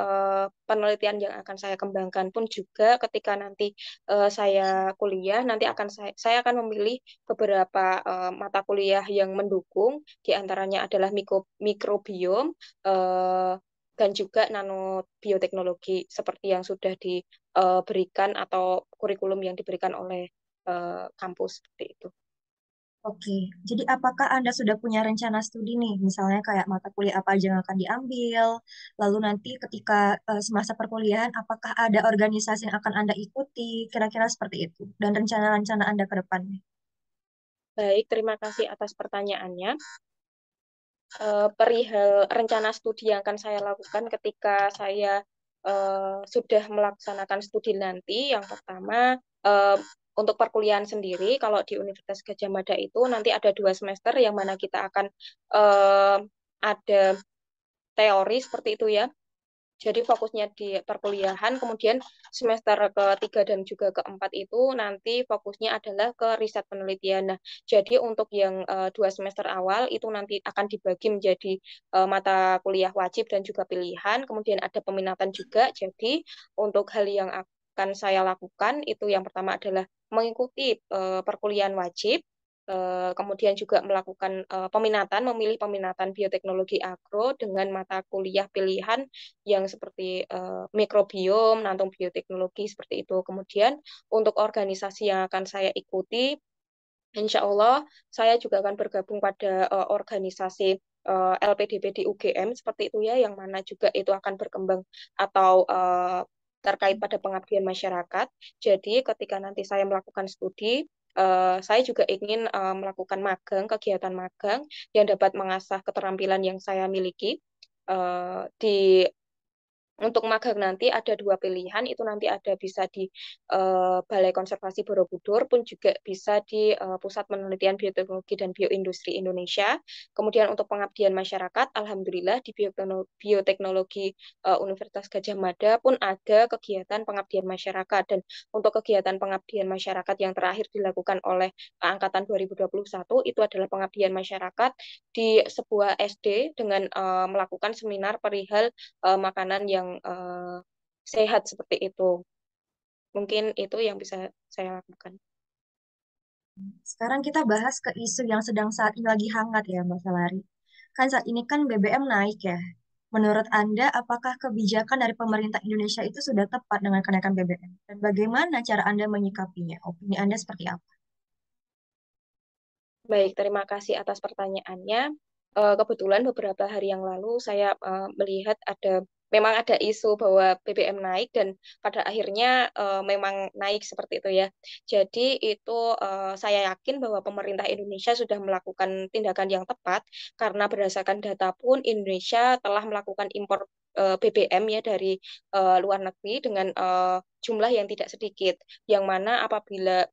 penelitian yang akan saya kembangkan. Pun juga ketika nanti saya kuliah nanti saya akan memilih beberapa mata kuliah yang mendukung, di antaranya adalah mikrobiom dan juga nanobioteknologi seperti yang sudah diberikan atau kurikulum yang diberikan oleh kampus seperti itu. Oke, jadi apakah Anda sudah punya rencana studi nih? Misalnya kayak mata kuliah apa aja yang akan diambil, lalu nanti ketika semasa perkuliahan, apakah ada organisasi yang akan Anda ikuti? Kira-kira seperti itu. Dan rencana-rencana Anda ke depannya. Baik, terima kasih atas pertanyaannya. Perihal rencana studi yang akan saya lakukan ketika saya sudah melaksanakan studi nanti, yang pertama untuk perkuliahan sendiri, kalau di Universitas Gadjah Mada itu nanti ada 2 semester yang mana kita akan ada teori seperti itu ya. Jadi fokusnya di perkuliahan, kemudian semester ketiga dan juga keempat itu nanti fokusnya adalah ke riset penelitian. Nah, jadi untuk yang 2 semester awal itu nanti akan dibagi menjadi mata kuliah wajib dan juga pilihan, kemudian ada peminatan juga. Jadi untuk hal yang akan saya lakukan itu yang pertama adalah mengikuti perkuliahan wajib, kemudian juga melakukan memilih peminatan bioteknologi agro dengan mata kuliah pilihan yang seperti mikrobiom, nanobioteknologi seperti itu. Kemudian untuk organisasi yang akan saya ikuti, insya Allah saya juga akan bergabung pada organisasi LPDP di UGM seperti itu ya, yang mana juga itu akan berkembang atau terkait pada pengabdian masyarakat. Jadi ketika nanti saya melakukan studi, saya juga ingin melakukan kegiatan magang yang dapat mengasah keterampilan yang saya miliki. Di Untuk magang nanti ada 2 pilihan, itu nanti ada bisa di Balai Konservasi Borobudur, pun juga bisa di Pusat Penelitian Bioteknologi dan Bioindustri Indonesia. Kemudian untuk pengabdian masyarakat, alhamdulillah di bioteknologi Universitas Gadjah Mada pun ada kegiatan pengabdian masyarakat. Dan untuk kegiatan pengabdian masyarakat yang terakhir dilakukan oleh angkatan 2021 itu adalah pengabdian masyarakat di sebuah SD dengan melakukan seminar perihal makanan yang sehat seperti itu. Mungkin itu yang bisa saya lakukan. Sekarang kita bahas ke isu yang sedang saat ini lagi hangat ya, Mbak Salari. Kan saat ini kan BBM naik ya. Menurut Anda, apakah kebijakan dari pemerintah Indonesia itu sudah tepat dengan kenaikan BBM? Dan bagaimana cara Anda menyikapinya? Opini Anda seperti apa? Baik, terima kasih atas pertanyaannya. Kebetulan beberapa hari yang lalu saya melihat memang ada isu bahwa BBM naik dan pada akhirnya memang naik seperti itu ya. Jadi itu saya yakin bahwa pemerintah Indonesia sudah melakukan tindakan yang tepat karena berdasarkan data pun Indonesia telah melakukan impor BBM ya dari luar negeri dengan jumlah yang tidak sedikit. Yang mana apabila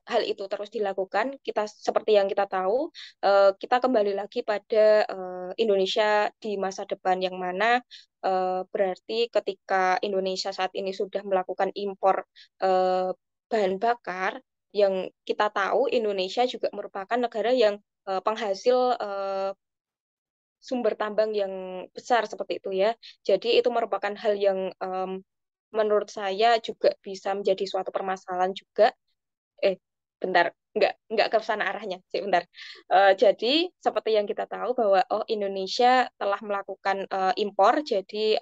hal itu terus dilakukan, kita seperti yang kita tahu, kita kembali lagi pada Indonesia di masa depan yang mana berarti ketika Indonesia saat ini sudah melakukan impor bahan bakar, yang kita tahu Indonesia juga merupakan negara yang penghasil sumber tambang yang besar seperti itu ya. Jadi itu merupakan hal yang menurut saya juga bisa menjadi suatu permasalahan juga. eh Bentar, nggak ke sana arahnya sih, bentar. Jadi seperti yang kita tahu bahwa Indonesia telah melakukan impor, jadi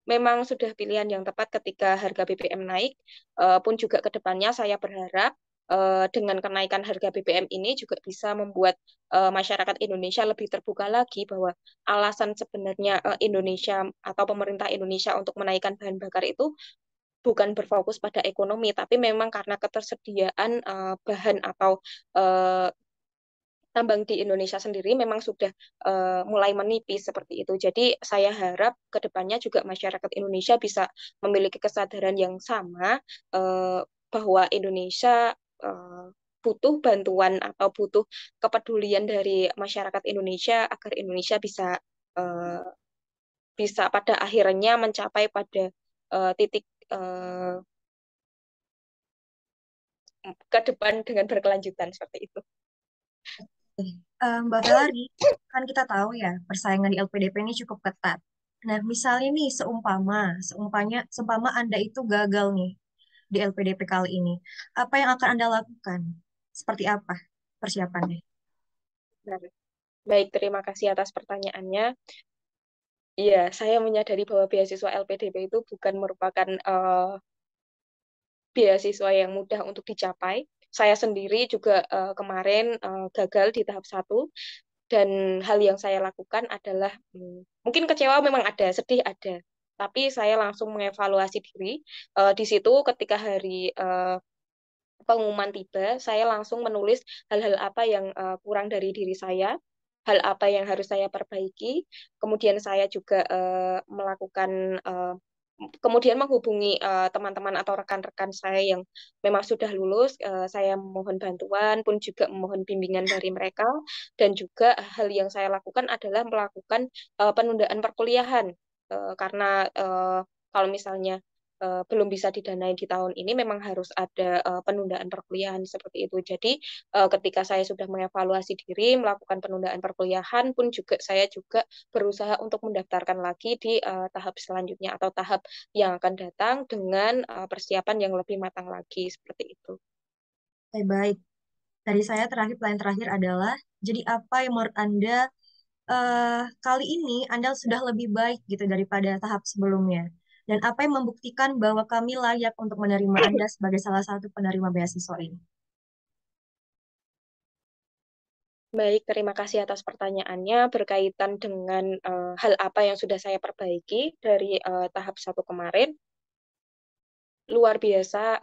memang sudah pilihan yang tepat ketika harga BBM naik. Pun juga ke depannya saya berharap dengan kenaikan harga BBM ini juga bisa membuat masyarakat Indonesia lebih terbuka lagi bahwa alasan sebenarnya Indonesia atau pemerintah Indonesia untuk menaikkan bahan bakar itu bukan berfokus pada ekonomi, tapi memang karena ketersediaan bahan atau uh, tambang di Indonesia sendiri memang sudah mulai menipis seperti itu. Jadi saya harap ke depannya juga masyarakat Indonesia bisa memiliki kesadaran yang sama uh, bahwa Indonesia butuh bantuan atau butuh kepedulian dari masyarakat Indonesia agar Indonesia uh, bisa pada akhirnya mencapai pada titik uh, ke depan dengan berkelanjutan seperti itu. Mbak Velari, kan kita tahu ya, persaingan di LPDP ini cukup ketat. Nah, misalnya nih, seumpama Anda itu gagal nih di LPDP kali ini, apa yang akan Anda lakukan? Seperti apa persiapannya? Nah, baik, terima kasih atas pertanyaannya. Iya, saya menyadari bahwa beasiswa LPDP itu bukan merupakan beasiswa yang mudah untuk dicapai. Saya sendiri juga kemarin gagal di tahap satu, dan hal yang saya lakukan adalah mungkin kecewa memang ada, sedih ada, tapi saya langsung mengevaluasi diri. Di situ ketika hari pengumuman tiba, saya langsung menulis hal-hal apa yang kurang dari diri saya, hal apa yang harus saya perbaiki. Kemudian saya juga melakukan kemudian menghubungi teman-teman atau rekan-rekan saya yang memang sudah lulus. Saya mohon bantuan pun juga mohon bimbingan dari mereka, dan juga hal yang saya lakukan adalah melakukan penundaan perkuliahan. Karena kalau misalnya belum bisa didanai di tahun ini, memang harus ada penundaan perkuliahan seperti itu. Jadi ketika saya sudah mengevaluasi diri, melakukan penundaan perkuliahan pun juga saya juga berusaha untuk mendaftarkan lagi di tahap selanjutnya atau tahap yang akan datang dengan persiapan yang lebih matang lagi seperti itu. Baik. Dari saya pertanyaan terakhir adalah, jadi apa yang menurut Anda kali ini Anda sudah lebih baik gitu daripada tahap sebelumnya? Dan apa yang membuktikan bahwa kami layak untuk menerima Anda sebagai salah satu penerima beasiswa ini? Baik, terima kasih atas pertanyaannya berkaitan dengan hal apa yang sudah saya perbaiki dari tahap satu kemarin. Luar biasa,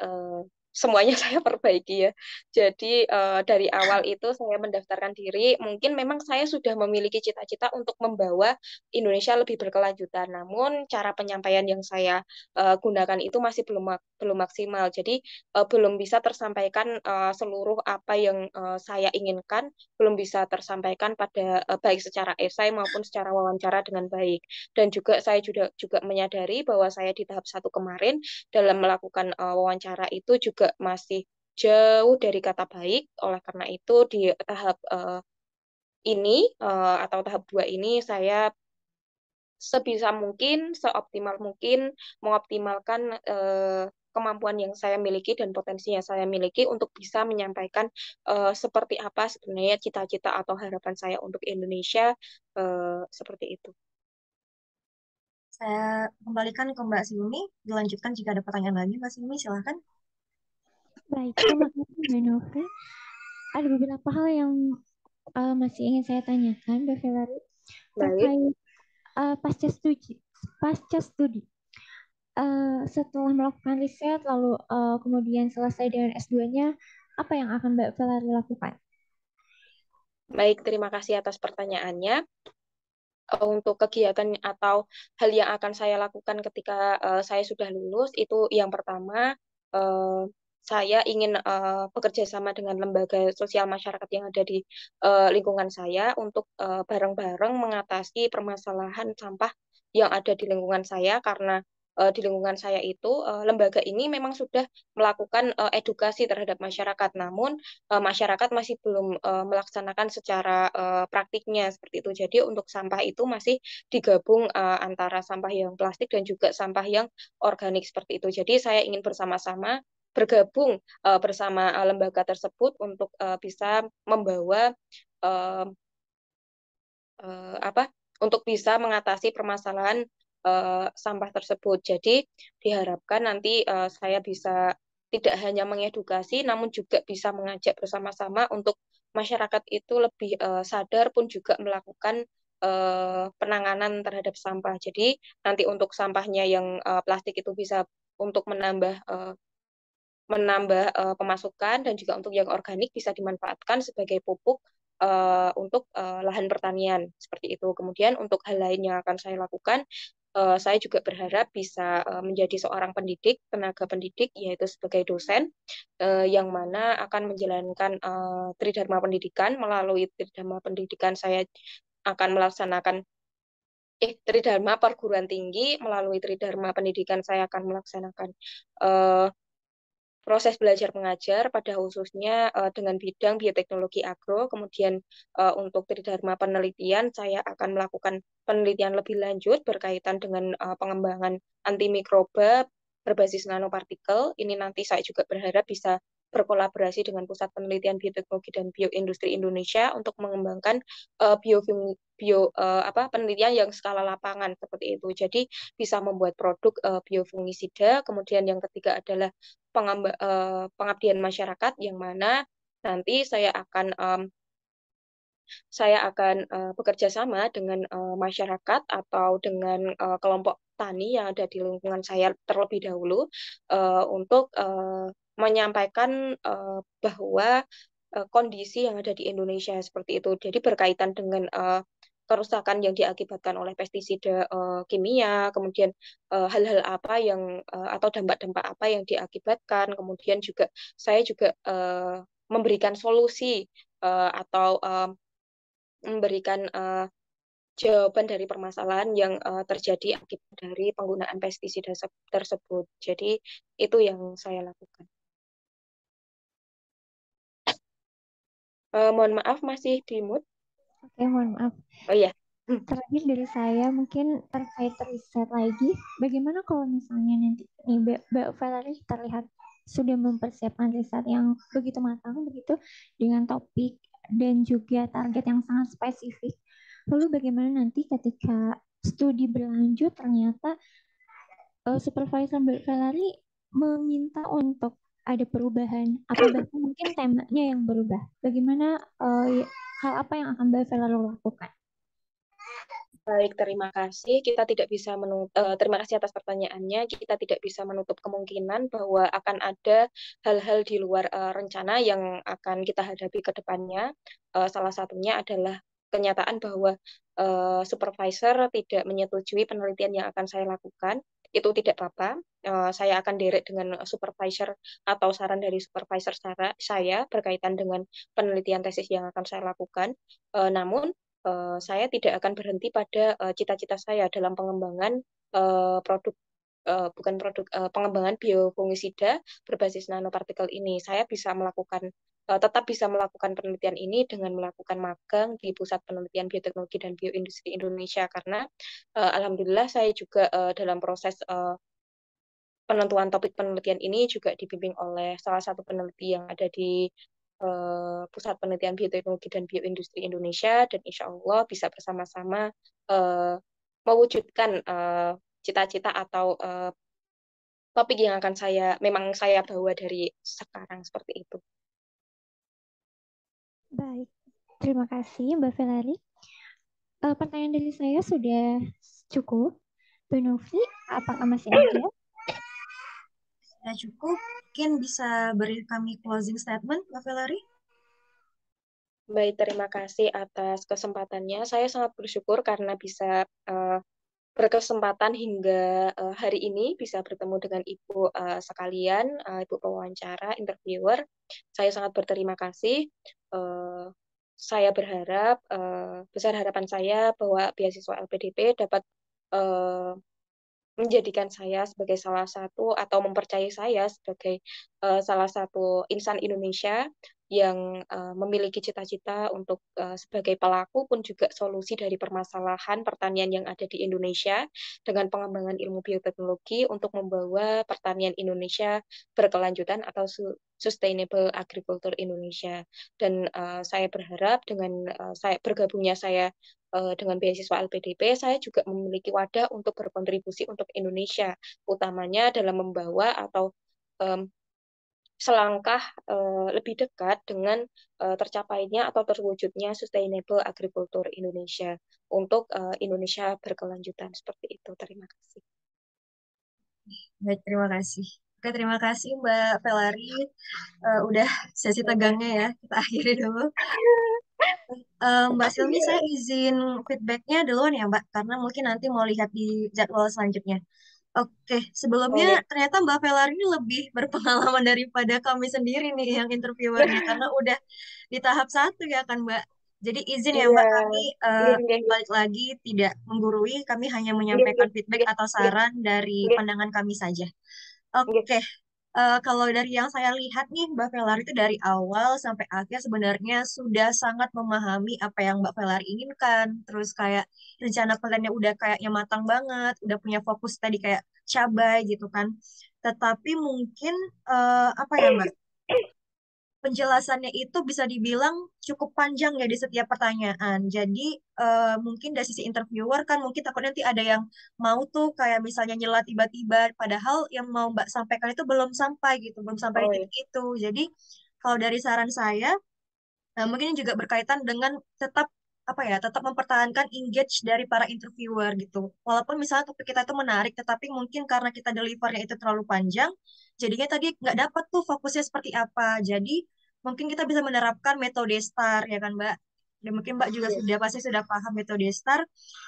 semuanya saya perbaiki ya. Jadi dari awal itu saya mendaftarkan diri, mungkin memang saya sudah memiliki cita-cita untuk membawa Indonesia lebih berkelanjutan, namun cara penyampaian yang saya gunakan itu masih belum maksimal. Jadi belum bisa tersampaikan seluruh apa yang saya inginkan, belum bisa tersampaikan pada baik secara esai maupun secara wawancara dengan baik. Dan juga saya juga menyadari bahwa saya di tahap satu kemarin dalam melakukan wawancara itu juga masih jauh dari kata baik. Oleh karena itu di tahap ini atau tahap dua ini saya sebisa mungkin, seoptimal mungkin mengoptimalkan kemampuan yang saya miliki dan potensi yang saya miliki untuk bisa menyampaikan seperti apa sebenarnya cita-cita atau harapan saya untuk Indonesia, seperti itu. Saya kembalikan ke Mbak Silmi, dilanjutkan jika ada pertanyaan lagi. Mbak Silmi, silahkan. Baik, terima kasih Mbak Novi. Ada beberapa hal yang masih ingin saya tanyakan, Mbak Velari, Baik. terkait pasca studi. Pasca studi. Setelah melakukan riset, lalu kemudian selesai dengan S2-nya, apa yang akan Mbak Velari lakukan? Baik, terima kasih atas pertanyaannya. Untuk kegiatan atau hal yang akan saya lakukan ketika saya sudah lulus, itu yang pertama, saya ingin bekerja sama dengan lembaga sosial masyarakat yang ada di lingkungan saya untuk bareng-bareng mengatasi permasalahan sampah yang ada di lingkungan saya, karena di lingkungan saya itu lembaga ini memang sudah melakukan edukasi terhadap masyarakat, namun masyarakat masih belum melaksanakan secara praktiknya seperti itu. Jadi untuk sampah itu masih digabung antara sampah yang plastik dan juga sampah yang organik seperti itu. Jadi saya ingin bersama-sama bergabung bersama lembaga tersebut untuk bisa membawa uh, apa untuk bisa mengatasi permasalahan sampah tersebut. Jadi diharapkan nanti saya bisa tidak hanya mengedukasi, namun juga bisa mengajak bersama-sama untuk masyarakat itu lebih sadar pun juga melakukan penanganan terhadap sampah. Jadi nanti untuk sampahnya yang plastik itu bisa untuk menambah pemasukan, dan juga untuk yang organik bisa dimanfaatkan sebagai pupuk untuk lahan pertanian seperti itu. Kemudian untuk hal lain yang akan saya lakukan, saya juga berharap bisa menjadi seorang pendidik, tenaga pendidik, yaitu sebagai dosen, yang mana akan menjalankan Tridharma Pendidikan. Melalui Tridharma Pendidikan saya akan melaksanakan Tridharma Perguruan Tinggi. Melalui Tridharma Pendidikan saya akan melaksanakan proses belajar mengajar pada khususnya dengan bidang bioteknologi agro. Kemudian untuk tridharma penelitian saya akan melakukan penelitian lebih lanjut berkaitan dengan pengembangan antimikroba berbasis nanopartikel. Ini nanti saya juga berharap bisa berkolaborasi dengan Pusat Penelitian Bioteknologi dan Bioindustri Indonesia untuk mengembangkan penelitian yang skala lapangan seperti itu. Jadi bisa membuat produk biofungisida. Kemudian yang ketiga adalah pengabdian masyarakat yang mana nanti saya akan bekerja sama dengan masyarakat atau dengan kelompok tani yang ada di lingkungan saya terlebih dahulu untuk menyampaikan bahwa kondisi yang ada di Indonesia seperti itu. Jadi berkaitan dengan kerusakan yang diakibatkan oleh pestisida kimia, kemudian hal-hal apa yang atau dampak-dampak apa yang diakibatkan, kemudian juga saya juga memberikan solusi atau memberikan jawaban dari permasalahan yang terjadi akibat dari penggunaan pestisida tersebut. Jadi itu yang saya lakukan. Mohon maaf masih di mute. Oke, mohon maaf. Oh iya. Terakhir dari saya mungkin terkait riset lagi, bagaimana kalau misalnya nanti nih Mbak Valerie terlihat sudah mempersiapkan riset yang begitu matang begitu dengan topik dan juga target yang sangat spesifik. Lalu bagaimana nanti ketika studi berlanjut ternyata supervisor Mbak Valerie meminta untuk ada perubahan atau bahkan mungkin temanya yang berubah. Bagaimana hal apa yang akan Mbak Valerie lakukan? Baik, terima kasih. Terima kasih atas pertanyaannya. Kita tidak bisa menutup kemungkinan bahwa akan ada hal-hal di luar rencana yang akan kita hadapi ke depannya. Salah satunya adalah kenyataan bahwa supervisor tidak menyetujui penelitian yang akan saya lakukan. Itu tidak apa-apa. Saya akan direct dengan supervisor atau saran dari supervisor saya berkaitan dengan penelitian tesis yang akan saya lakukan. Namun saya tidak akan berhenti pada cita-cita saya dalam pengembangan produk bukan produk pengembangan biofungisida berbasis nanopartikel ini. Saya tetap bisa melakukan penelitian ini dengan melakukan magang di Pusat Penelitian Bioteknologi dan Bioindustri Indonesia karena alhamdulillah saya juga dalam proses penentuan topik penelitian ini juga dibimbing oleh salah satu peneliti yang ada di Pusat Penelitian Bioteknologi dan Bioindustri Indonesia dan insya Allah bisa bersama-sama mewujudkan cita-cita atau topik yang akan memang saya bawa dari sekarang seperti itu. Baik, terima kasih Mbak Valerie. Pertanyaan dari saya sudah cukup. Bu Novi, apakah masih ada? Sudah cukup. Mungkin bisa beri kami closing statement, Mbak Valerie? Baik, terima kasih atas kesempatannya. Saya sangat bersyukur karena bisa berkesempatan hingga hari ini bisa bertemu dengan Ibu sekalian, Ibu pewawancara, interviewer. Saya sangat berterima kasih. Saya berharap, besar harapan saya bahwa beasiswa LPDP dapat menjadikan saya sebagai salah satu atau mempercayai saya sebagai salah satu insan Indonesia yang memiliki cita-cita untuk sebagai pelaku pun juga solusi dari permasalahan pertanian yang ada di Indonesia dengan pengembangan ilmu bioteknologi untuk membawa pertanian Indonesia berkelanjutan atau sustainable agriculture Indonesia. Dan saya berharap dengan bergabungnya saya dengan beasiswa LPDP, saya juga memiliki wadah untuk berkontribusi untuk Indonesia, utamanya dalam membawa atau selangkah lebih dekat dengan tercapainya atau terwujudnya sustainable agriculture Indonesia untuk Indonesia berkelanjutan seperti itu. Terima kasih. Baik, terima kasih. Oke, terima kasih Mbak Valerie. Udah sesi tegangnya ya, kita akhiri dulu. Mbak Silmi, saya izin feedbacknya duluan ya Mbak, karena mungkin nanti mau lihat di jadwal selanjutnya. Oke, sebelumnya Boleh. ternyata Mbak Velar ini lebih berpengalaman daripada kami sendiri nih yang interviewernya, karena udah di tahap 1 ya kan Mbak. Jadi izin ya Iya, Mbak, kami nggih, balik lagi tidak menggurui, kami hanya nggih, menyampaikan nggih, feedback nggih, atau nggih, saran dari nggih, pandangan kami saja. nggih. Oke, Kalau dari yang saya lihat nih, Mbak Velar itu dari awal sampai akhir sebenarnya sudah sangat memahami apa yang Mbak Velar inginkan. Terus kayak rencana plannya udah kayaknya matang banget, udah punya fokus tadi kayak cabai gitu kan. Tetapi mungkin apa ya Mbak, penjelasannya itu bisa dibilang cukup panjang ya di setiap pertanyaan. Jadi mungkin dari sisi interviewer kan mungkin takut nanti ada yang mau tuh kayak misalnya nyela tiba-tiba, padahal yang mau Mbak sampaikan itu belum sampai gitu, belum sampai di Oh ya. titik itu. Jadi kalau dari saran saya, mungkin ini juga berkaitan dengan tetap apa ya, tetap mempertahankan engage dari para interviewer gitu. Walaupun misalnya topik kita itu menarik, tetapi mungkin karena kita delivernya itu terlalu panjang, jadinya tadi nggak dapat tuh fokusnya seperti apa. Jadi mungkin kita bisa menerapkan metode STAR ya kan Mbak. Dan mungkin Mbak juga Iya. sudah pasti sudah paham metode STAR.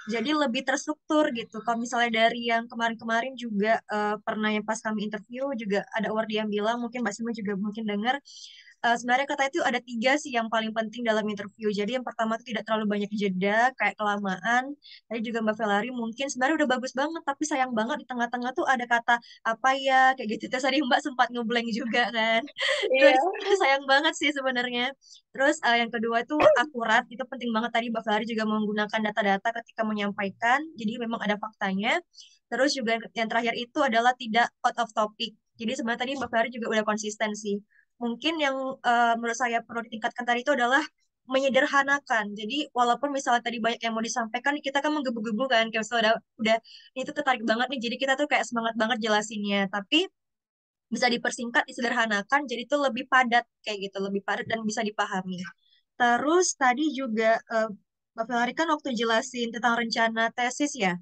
Jadi lebih terstruktur gitu. Kalau misalnya dari yang kemarin-kemarin juga pernah yang pas kami interview juga ada award yang bilang, mungkin Mbak Sima juga mungkin dengar sebenarnya kata itu ada tiga sih yang paling penting dalam interview. Jadi yang pertama itu tidak terlalu banyak jeda, kayak kelamaan. Tadi juga Mbak Velari mungkin sebenarnya udah bagus banget, tapi sayang banget di tengah-tengah tuh ada kata apa ya, kayak gitu. Terus tadi Mbak sempat ngeblank juga kan. Iya. Itu sayang banget sih sebenarnya. Terus yang kedua itu akurat, itu penting banget tadi Mbak Velari juga menggunakan data-data ketika menyampaikan. Jadi memang ada faktanya. Terus juga yang terakhir itu adalah tidak out of topic. Jadi sebenarnya tadi Mbak Velari juga udah konsisten sih. Mungkin yang menurut saya perlu ditingkatkan tadi itu adalah menyederhanakan. Jadi walaupun misalnya tadi banyak yang mau disampaikan, kita kan menggebu-gebu kan, kayak misalnya udah ini tuh tertarik banget nih, jadi kita tuh kayak semangat banget jelasinnya. Tapi bisa dipersingkat, disederhanakan, jadi itu lebih padat kayak gitu, lebih padat dan bisa dipahami. Terus tadi juga Mbak Velari kan waktu jelasin tentang rencana tesis ya,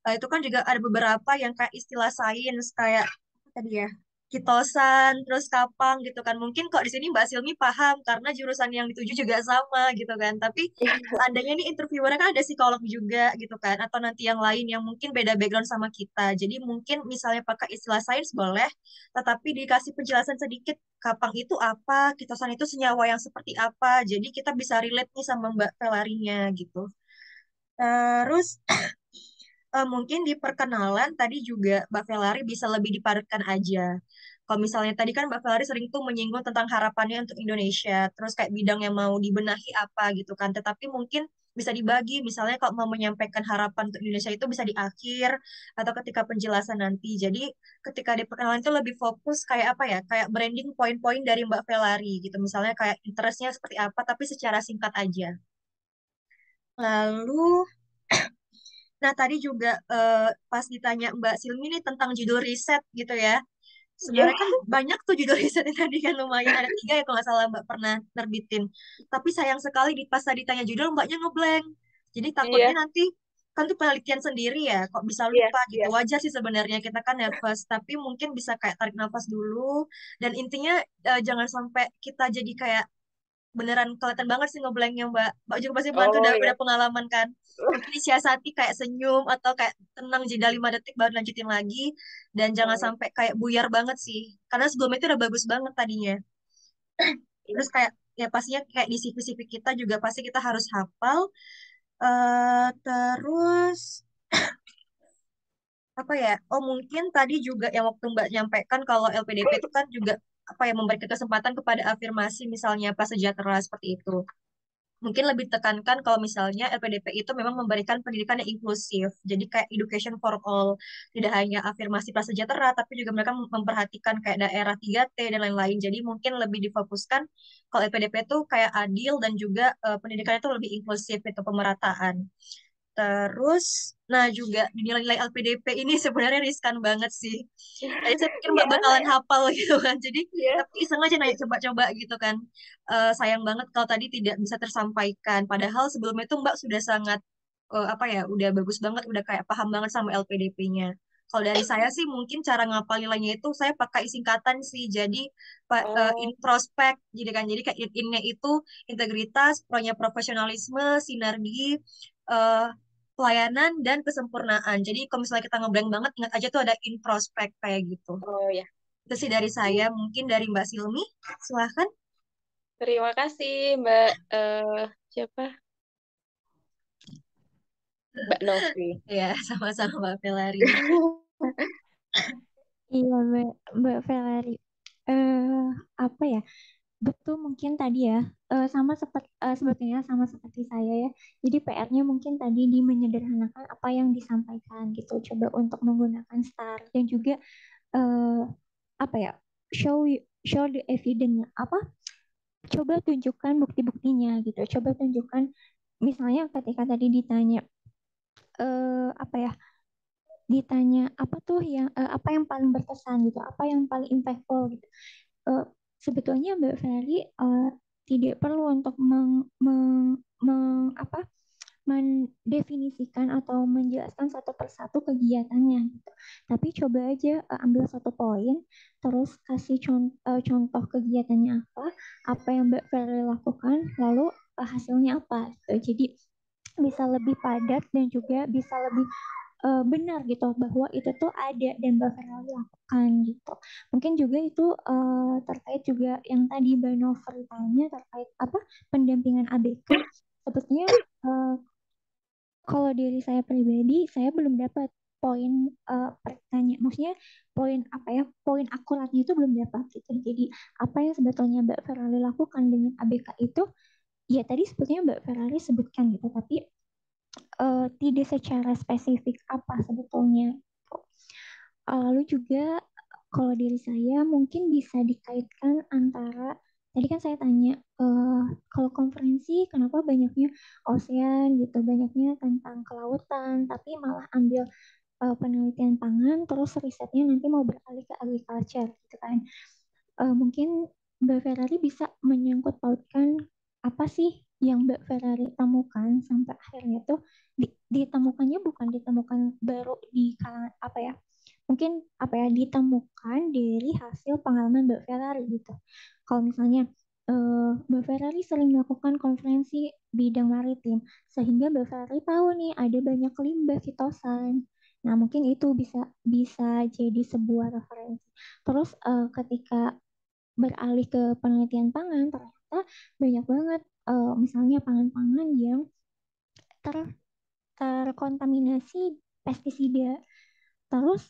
itu kan juga ada beberapa yang kayak istilah sains kayak apa tadi ya, kitosan, terus kapang gitu kan. Mungkin kok di sini Mbak Silmi paham karena jurusan yang dituju juga sama gitu kan. Tapi seandainya nih interviewernya kan ada psikolog juga gitu kan, atau nanti yang lain yang mungkin beda background sama kita. Jadi mungkin misalnya pakai istilah sains boleh, tetapi dikasih penjelasan sedikit kapang itu apa, kitosan itu senyawa yang seperti apa. Jadi kita bisa relate nih sama Mbak Velarinya gitu. Terus mungkin di perkenalan tadi juga Mbak Velari bisa lebih dipadatkan aja. Kalau misalnya tadi kan Mbak Velari sering tuh menyinggung tentang harapannya untuk Indonesia, terus kayak bidang yang mau dibenahi apa gitu kan. Tetapi mungkin bisa dibagi, misalnya kalau mau menyampaikan harapan untuk Indonesia itu bisa di akhir atau ketika penjelasan nanti. Jadi ketika di perkenalan itu lebih fokus kayak apa ya, kayak branding poin-poin dari Mbak Velari gitu. Misalnya kayak interestnya seperti apa, tapi secara singkat aja. Lalu nah, tadi juga pas ditanya Mbak Silmi nih tentang judul riset gitu ya. Iya. Sebenarnya kan banyak tuh judul riset yang tadi kan lumayan ada tiga ya kalau nggak salah Mbak pernah nerbitin. Tapi sayang sekali di pas tadi tanya judul Mbaknya ngeblank. Jadi takutnya Iya. nanti kan tuh penelitian sendiri ya, kok bisa Iya. lupa gitu. Iya. Wajar sih sebenarnya kita kan nervous, tapi mungkin bisa kayak tarik nafas dulu dan intinya jangan sampai kita jadi kayak beneran kelihatan banget sih ngeblanknya Mbak. Mbak juga pasti bantu Oh udah ya. pengalaman kan. Mungkin disiasati kayak senyum atau kayak tenang jeda 5 detik baru lanjutin lagi. Dan jangan Oh ya. sampai kayak buyar banget sih. Karena sebelumnya itu udah bagus banget tadinya. Iya. Terus kayak ya pastinya kayak di CV-CV kita juga pasti kita harus hafal. Terus apa ya? Oh mungkin tadi juga yang waktu Mbak nyampaikan kalau LPDP itu kan juga apa ya memberikan kesempatan kepada afirmasi misalnya prasejahtera seperti itu. Mungkin lebih tekankan kalau misalnya LPDP itu memang memberikan pendidikan yang inklusif. Jadi kayak education for all. Tidak hanya afirmasi prasejahtera, tapi juga mereka memperhatikan kayak daerah 3T dan lain-lain. Jadi mungkin lebih difokuskan kalau LPDP itu kayak adil dan juga pendidikan itu lebih inklusif, itu pemerataan. Terus, nah juga di nilai-nilai LPDP ini sebenarnya riskan banget sih. Tadi saya pikir Mbak Iya. bakalan hafal gitu kan. Jadi, Iya. tapi iseng aja nanya coba-coba gitu kan. Sayang banget kalau tadi tidak bisa tersampaikan. Padahal sebelumnya itu Mbak sudah sangat, apa ya, udah bagus banget, udah kayak paham banget sama LPDP-nya. Kalau dari saya sih mungkin cara ngapal nilainya itu saya pakai singkatan sih. Jadi, Oh. introspek, jadi kan. Jadi kayak in-nya itu integritas, pro-nya profesionalisme, sinergi, eh, pelayanan dan kesempurnaan. Jadi kalau misalnya kita ngeblank banget, ingat aja tuh ada in prospek kayak gitu. Oh ya. Itu sih dari saya, mungkin dari Mbak Silmi, silahkan. Terima kasih Mbak siapa? Mbak Novi. Ya, sama-sama Mbak Velari. Iya, Mbak Valerie. Eh, apa ya? Betul mungkin tadi ya, sama seperti sebetulnya sama seperti saya ya. Jadi PR-nya mungkin tadi di menyederhanakan apa yang disampaikan gitu. Coba untuk menggunakan STAR dan juga eh, apa ya? Show the evidence apa? Coba tunjukkan bukti-buktinya gitu. Coba tunjukkan misalnya ketika tadi ditanya apa ya? Ditanya apa tuh yang apa yang paling berkesan gitu, apa yang paling impactful gitu. Eh, Sebetulnya Mbak Ferry tidak perlu untuk apa mendefinisikan atau menjelaskan satu persatu kegiatannya gitu. Tapi coba aja ambil satu poin, terus kasih contoh kegiatannya apa yang Mbak Ferry lakukan, lalu hasilnya apa gitu. Jadi bisa lebih padat dan juga bisa lebih benar gitu bahwa itu tuh ada dan bakal lakukan gitu. Mungkin juga itu terkait juga yang tadi Mbak Novel tanya terkait apa pendampingan ABK. Sebetulnya eh, kalau diri saya pribadi saya belum dapat poin pertanyaan, maksudnya poin apa ya poin akuratnya itu belum dapat gitu. Jadi apa yang sebetulnya Mbak Ferrari lakukan dengan ABK itu ya tadi sebetulnya Mbak Ferrari sebutkan gitu, tapi tidak secara spesifik apa sebetulnya. Lalu juga kalau diri saya mungkin bisa dikaitkan antara tadi kan saya tanya kalau konferensi kenapa banyaknya ocean gitu, banyaknya tentang kelautan, tapi malah ambil penelitian pangan terus risetnya nanti mau beralih ke agriculture gitu kan. Mungkin Mbak Ferrari bisa menyangkut pautkan apa sih yang Mbak Ferrari temukan sampai akhirnya tuh ditemukannya bukan ditemukan baru di kalangan apa ya, mungkin apa ya ditemukan dari hasil pengalaman Mbak Ferrari gitu. Kalau misalnya Mbak Ferrari sering melakukan konferensi bidang maritim sehingga Mbak Ferrari tahu nih ada banyak limbah fitosan. Nah, mungkin itu bisa bisa jadi sebuah referensi. Terus ketika beralih ke penelitian pangan, ternyata banyak banget misalnya pangan-pangan yang ter terkontaminasi pestisida. Terus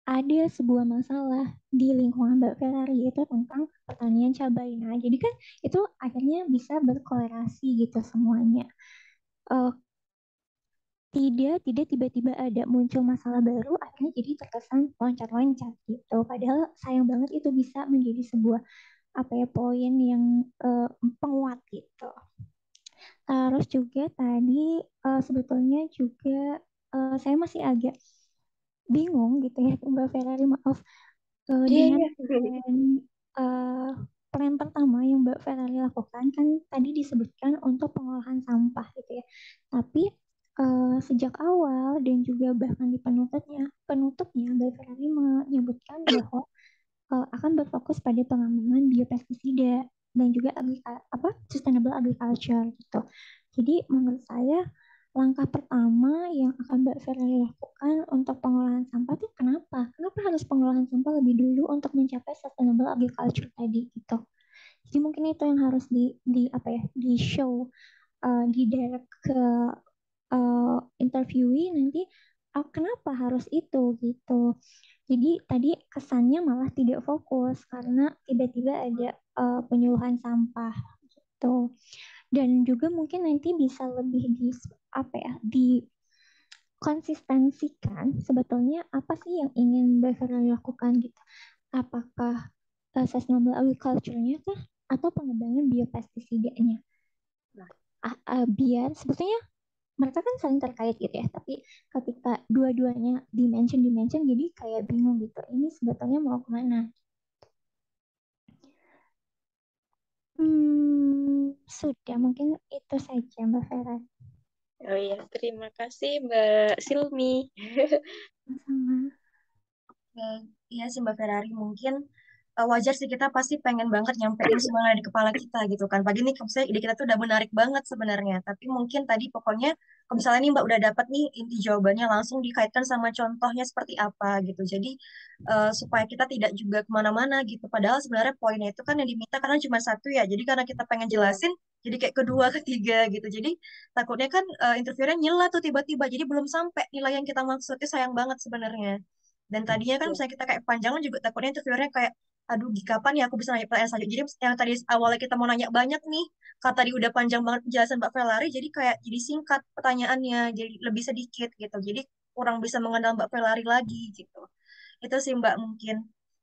ada sebuah masalah di lingkungan Mbak Ferrari itu tentang pertanian cabai. Nah, jadi kan itu akhirnya bisa berkolerasi gitu semuanya. Eh, tidak tiba-tiba ada muncul masalah baru, akhirnya jadi terkesan loncat-loncat gitu. Padahal sayang banget itu bisa menjadi sebuah apa ya poin yang penguat gitu. Terus juga tadi sebetulnya juga saya masih agak bingung gitu ya Mbak Ferrari, maaf. Iya, Dengan iya. eh, plan pertama yang Mbak Ferrari lakukan kan tadi disebutkan untuk pengolahan sampah gitu ya. Tapi sejak awal dan juga bahkan di penutupnya Mbak Ferrari menyebutkan bahwa akan berfokus pada pengembangan biopestisida dan juga apa sustainable agriculture gitu. Jadi menurut saya langkah pertama yang akan Mbak Ferry lakukan untuk pengolahan sampah itu kenapa? Kenapa harus pengolahan sampah lebih dulu untuk mencapai sustainable agriculture tadi gitu. Jadi mungkin itu yang harus di apa ya di show di direct ke interviewee nanti kenapa harus itu gitu. Jadi tadi kesannya malah tidak fokus karena tiba-tiba ada penyuluhan sampah gitu. Dan juga mungkin nanti bisa lebih di apa ya dikonsistensikan sebetulnya apa sih yang ingin Beverly lakukan gitu. Apakah sustainable agriculture-nya kah atau pengembangan biopestisidanya? Nah, biar sebetulnya mereka kan saling terkait gitu ya, tapi ketika dua-duanya dimension jadi kayak bingung gitu ini sebetulnya mau kemana. Sudah mungkin itu saja Mbak Vera. Oh iya, terima kasih Mbak Silmi. Sama. Eh, Iya sih Mbak Ferrari, mungkin wajar sih kita pasti pengen banget nyampein semuanya di kepala kita gitu kan. Pagi nih misalnya ide kita tuh udah menarik banget sebenarnya. Tapi mungkin tadi pokoknya kalau misalnya nih Mbak udah dapat nih inti jawabannya langsung dikaitkan sama contohnya seperti apa gitu. Jadi supaya kita tidak juga kemana-mana gitu. Padahal sebenarnya poinnya itu kan yang diminta karena cuma satu ya. Jadi karena kita pengen Iya. jelasin jadi kayak kedua, ketiga gitu. Jadi takutnya kan interviewernya nyela tuh tiba-tiba. Jadi belum sampai nilai yang kita maksud itu sayang banget sebenarnya. Dan tadinya kan Iya. misalnya kita kayak panjangan juga takutnya interviewernya kayak, aduh kapan ya aku bisa nanya pertanyaan selanjutnya. Jadi yang tadi awalnya kita mau nanya banyak nih, kata tadi udah panjang banget penjelasan Mbak Velari, jadi kayak jadi singkat pertanyaannya, jadi lebih sedikit gitu. Jadi kurang bisa mengenal Mbak Velari lagi gitu. Itu sih Mbak mungkin.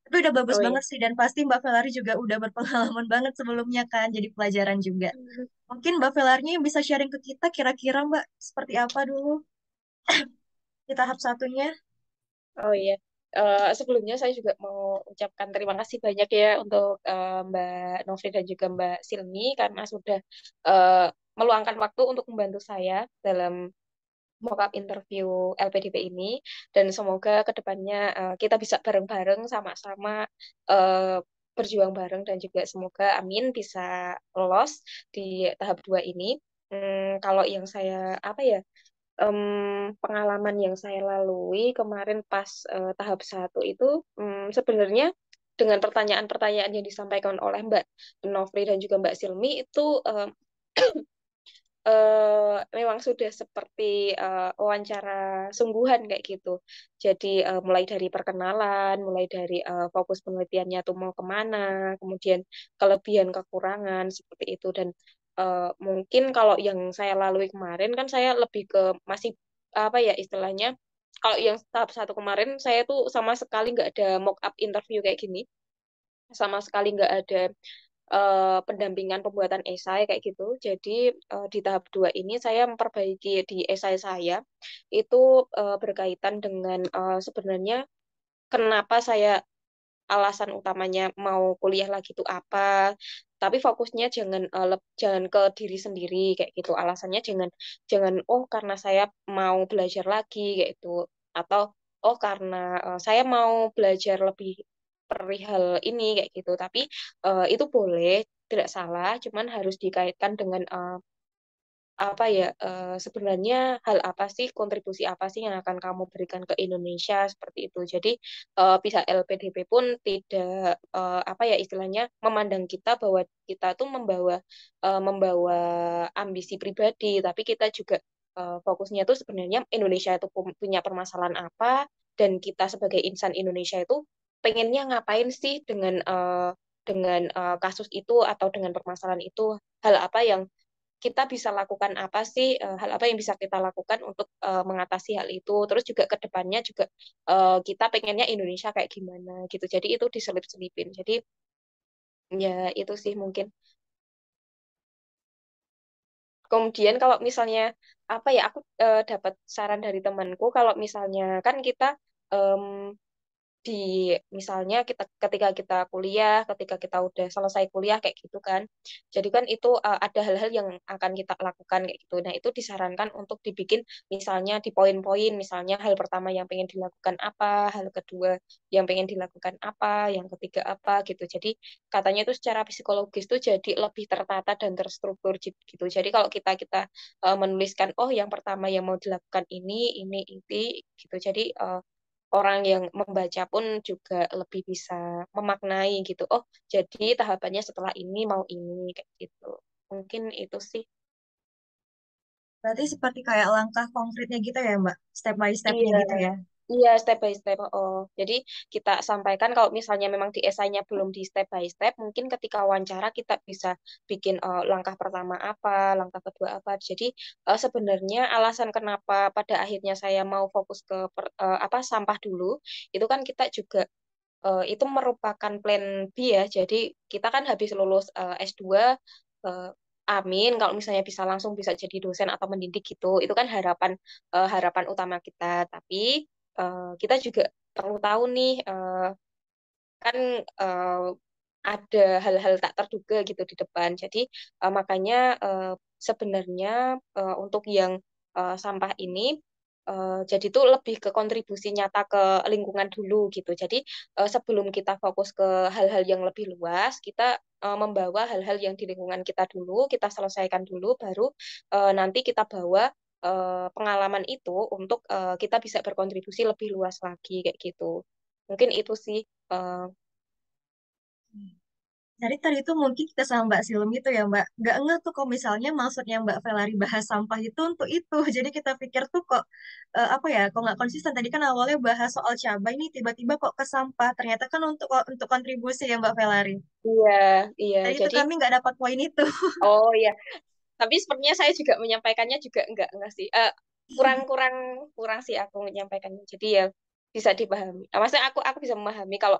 Tapi udah bagus Oh iya. banget sih, dan pasti Mbak Velari juga udah berpengalaman banget sebelumnya kan, jadi pelajaran juga. Mungkin Mbak Velarnya bisa sharing ke kita kira-kira Mbak seperti apa dulu di tahap satunya. Oh iya. Sebelumnya saya juga mau ucapkan terima kasih banyak ya untuk Mbak Novri dan juga Mbak Silmi karena sudah eh, meluangkan waktu untuk membantu saya dalam mock-up interview LPDP ini dan semoga kedepannya kita bisa bareng-bareng sama-sama eh, berjuang bareng dan juga semoga amin bisa lolos di tahap 2 ini. Kalau yang saya apa ya pengalaman yang saya lalui kemarin pas tahap 1 itu sebenarnya dengan pertanyaan-pertanyaan yang disampaikan oleh Mbak Novri dan juga Mbak Silmi itu memang sudah seperti wawancara sungguhan kayak gitu. Jadi mulai dari perkenalan, mulai dari fokus penelitiannya tuh mau kemana, kemudian kelebihan kekurangan seperti itu. Dan mungkin kalau yang saya lalui kemarin kan saya lebih ke masih apa ya istilahnya. Kalau yang tahap 1 kemarin saya tuh sama sekali nggak ada mock up interview kayak gini, sama sekali nggak ada pendampingan pembuatan esai kayak gitu. Jadi di tahap 2 ini saya memperbaiki di esai saya itu berkaitan dengan sebenarnya kenapa saya alasan utamanya mau kuliah lagi itu apa. Tapi fokusnya jangan ke diri sendiri kayak gitu. Alasannya jangan jangan oh karena saya mau belajar lagi kayak gitu atau oh karena saya mau belajar lebih perihal ini kayak gitu. Tapi itu boleh, tidak salah, cuman harus dikaitkan dengan apa ya sebenarnya hal apa sih kontribusi apa sih yang akan kamu berikan ke Indonesia seperti itu. Jadi pihak LPDP pun tidak apa ya istilahnya memandang kita bahwa kita tuh membawa ambisi pribadi, tapi kita juga fokusnya tuh sebenarnya Indonesia itu punya permasalahan apa dan kita sebagai insan Indonesia itu pengennya ngapain sih dengan kasus itu atau dengan permasalahan itu, hal apa yang kita bisa lakukan apa sih, hal apa yang bisa kita lakukan untuk mengatasi hal itu. Terus juga ke depannya juga kita pengennya Indonesia kayak gimana gitu. Jadi itu diselip-selipin. Jadi ya itu sih mungkin. Kemudian kalau misalnya apa ya aku dapat saran dari temanku kalau misalnya kan kita em, di misalnya kita ketika kita kuliah, ketika kita udah selesai kuliah kayak gitu kan. Jadi kan itu ada hal-hal yang akan kita lakukan kayak gitu. Nah, itu disarankan untuk dibikin misalnya di poin-poin, misalnya hal pertama yang pengen dilakukan apa, hal kedua yang pengen dilakukan apa, yang ketiga apa gitu. Jadi katanya itu secara psikologis tuh jadi lebih tertata dan terstruktur gitu. Jadi kalau kita kita menuliskan oh yang pertama yang mau dilakukan ini gitu. Jadi orang yang membaca pun juga lebih bisa memaknai gitu. Oh, jadi tahapannya setelah ini mau ini kayak gitu. Mungkin itu sih. Berarti seperti kayak langkah konkretnya gitu ya Mbak, step by stepnya Iya, gitu ya. iya step by step. Oh, jadi kita sampaikan kalau misalnya memang di esainya belum di step by step, mungkin ketika wawancara kita bisa bikin langkah pertama apa, langkah kedua apa. Jadi sebenarnya alasan kenapa pada akhirnya saya mau fokus ke apa sampah dulu, itu kan kita juga itu merupakan plan B ya. Jadi kita kan habis lulus S2, eh, amin kalau misalnya bisa langsung bisa jadi dosen atau mendidik gitu. Itu kan harapan utama kita. Tapi kita juga perlu tahu nih kan eh, ada hal-hal tak terduga gitu di depan. Jadi makanya sebenarnya untuk yang sampah ini jadi itu lebih ke kontribusi nyata ke lingkungan dulu gitu. Jadi sebelum kita fokus ke hal-hal yang lebih luas, kita membawa hal-hal yang di lingkungan kita dulu, kita selesaikan dulu, baru nanti kita bawa pengalaman itu untuk kita bisa berkontribusi lebih luas lagi kayak gitu. Mungkin itu sih. eh, Dari tadi itu mungkin kita sama Mbak Silem itu ya Mbak, nggak ngeh tuh kok misalnya maksudnya Mbak Velari bahas sampah itu untuk itu. Jadi kita pikir tuh kok apa ya, kok nggak konsisten. Tadi kan awalnya bahas soal cabai nih, tiba-tiba kok ke sampah. Ternyata kan untuk kontribusi ya Mbak Velari. Iya, iya. Tadi itu Jadi, kami nggak dapat poin itu. oh iya. Tapi sepertinya saya juga menyampaikannya juga enggak sih. Kurang-kurang kurang sih aku menyampaikannya. Jadi ya bisa dipahami. Maksudnya aku bisa memahami kalau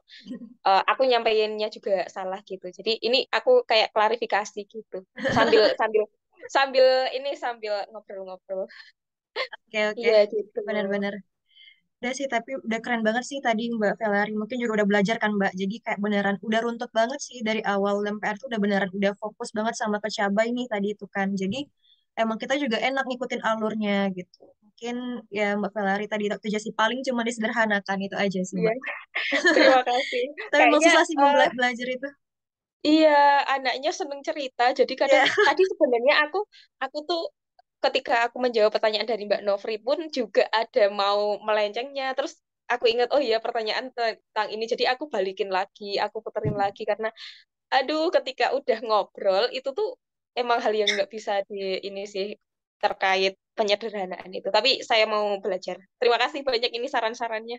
aku nyampeinnya juga salah gitu. Jadi ini aku kayak klarifikasi gitu. Sambil sambil sambil sambil ngobrol-ngobrol. Oke, oke. Iya gitu. Benar-benar. Udah sih, tapi udah keren banget sih tadi Mbak Velari. Mungkin juga udah belajar kan Mbak. Jadi kayak beneran udah runtut banget sih dari awal LMPR tuh udah beneran udah fokus banget sama ke cabai nih tadi itu kan. Jadi emang kita juga enak ngikutin alurnya gitu. Mungkin ya Mbak Velari tadi itu aja sih paling cuma disederhanakan itu aja sih Iya, Mbak. terima kasih. Tapi emang Kayaknya susah sih belajar itu. iya, anaknya seneng cerita. Jadi kadang Ya, tadi sebenarnya aku tuh ketika aku menjawab pertanyaan dari Mbak Novri pun juga ada mau melencengnya. Terus aku ingat, oh iya pertanyaan tentang ini. Jadi aku balikin lagi, aku puterin lagi karena aduh ketika udah ngobrol itu tuh emang hal yang nggak bisa di ini sih terkait penyederhanaan itu. Tapi saya mau belajar. Terima kasih banyak ini saran-sarannya.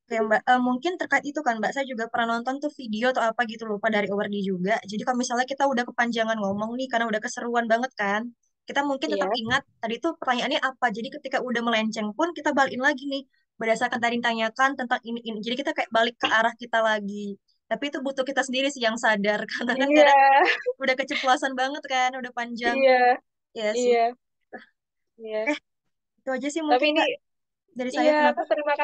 oke Mbak. Mungkin terkait itu kan Mbak, saya juga pernah nonton tuh video atau apa gitu lupa dari Owardi juga. Jadi kalau misalnya kita udah kepanjangan ngomong nih karena udah keseruan banget kan, kita mungkin tetap Iya, ingat tadi tuh pertanyaannya apa. Jadi ketika udah melenceng pun kita balikin lagi nih berdasarkan tadi ditanyakan tentang ini. Jadi kita kayak balik ke arah kita lagi. Tapi itu butuh kita sendiri sih yang sadar karena kan iya, kadang udah keceplosan banget kan, udah panjang. iya, Ya sih. iya, iya. Eh, itu aja sih Tapi mungkin ini Mbak dari saya iya, kenapa? aku terima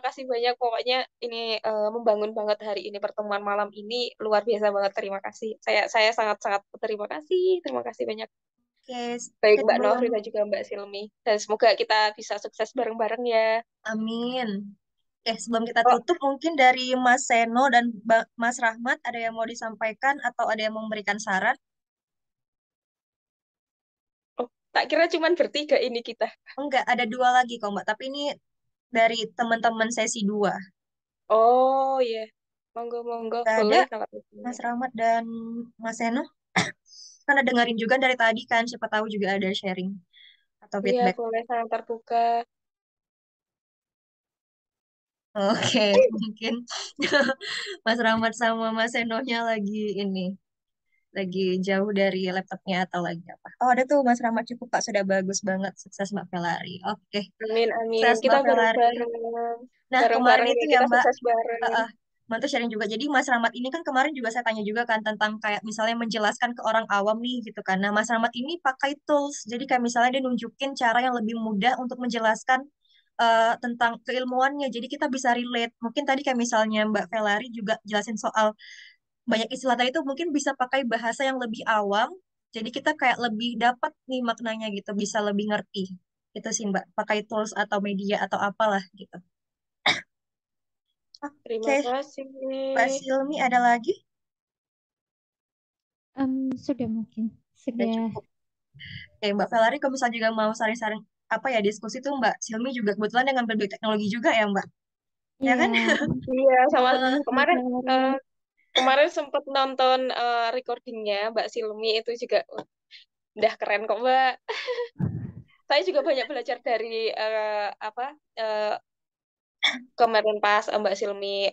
kasih banyak. Pokoknya ini membangun banget hari ini pertemuan malam ini luar biasa banget. Terima kasih. Saya sangat sangat terima kasih banyak. Oke, Baik Mbak sebelum Novri dan juga Mbak Silmi. Dan semoga kita bisa sukses bareng-bareng ya. amin. Sebelum kita Oh, tutup, mungkin dari Mas Seno dan Mas Rahmat, ada yang mau disampaikan atau ada yang mau memberikan saran? oh, tak kira cuman bertiga ini kita. Enggak, ada dua lagi kok, Mbak. Tapi ini dari teman-teman sesi dua. Oh iya, monggo monggo Enggak ada boleh kalau gitu. Mas Rahmat dan Mas Seno. Karena dengerin juga dari tadi kan, siapa tahu juga ada sharing atau Iya feedback. boleh sangat terbuka. Oke, mungkin Mas Rahmat sama Mas Senonya lagi ini, lagi jauh dari laptopnya atau lagi apa. Oh, ada tuh Mas Rahmat cukup Pak, sudah bagus banget. Sukses Mbak Velari. Oke, Amin amin. sukses Kita Mbak Velari. bareng-bareng. Nah, kemarin Bareng-bareng itu ya ya kita Mbak, sukses bareng. Mantu sharing juga. Jadi Mas Rahmat ini kan kemarin juga saya tanya juga kan tentang kayak misalnya menjelaskan ke orang awam nih gitu kan. Nah, Mas Rahmat ini pakai tools. Jadi kayak misalnya dia nunjukin cara yang lebih mudah untuk menjelaskan tentang keilmuannya. Jadi kita bisa relate. Mungkin tadi kayak misalnya Mbak Velari juga jelasin soal banyak istilah tadi itu mungkin bisa pakai bahasa yang lebih awam. Jadi kita kayak lebih dapat nih maknanya gitu, bisa lebih ngerti. Itu sih Mbak, pakai tools atau media atau apalah gitu. Terima Oke, kasih. Mbak Silmi ada lagi? Sudah mungkin. Udah Sudah. cukup. Oke, Mbak Velari kalau misalnya juga mau saring-saring apa ya diskusi tuh Mbak Silmi juga kebetulan dengan ngambil teknologi juga ya Mbak. Ya Iya, kan? Iya, sama Heeh. Mas kemarin eh, Valerie. kemarin sempat nonton recordingnya Mbak Silmi itu juga udah keren kok Mbak. Saya juga banyak belajar dari apa eh, kemarin pas Mbak Silmi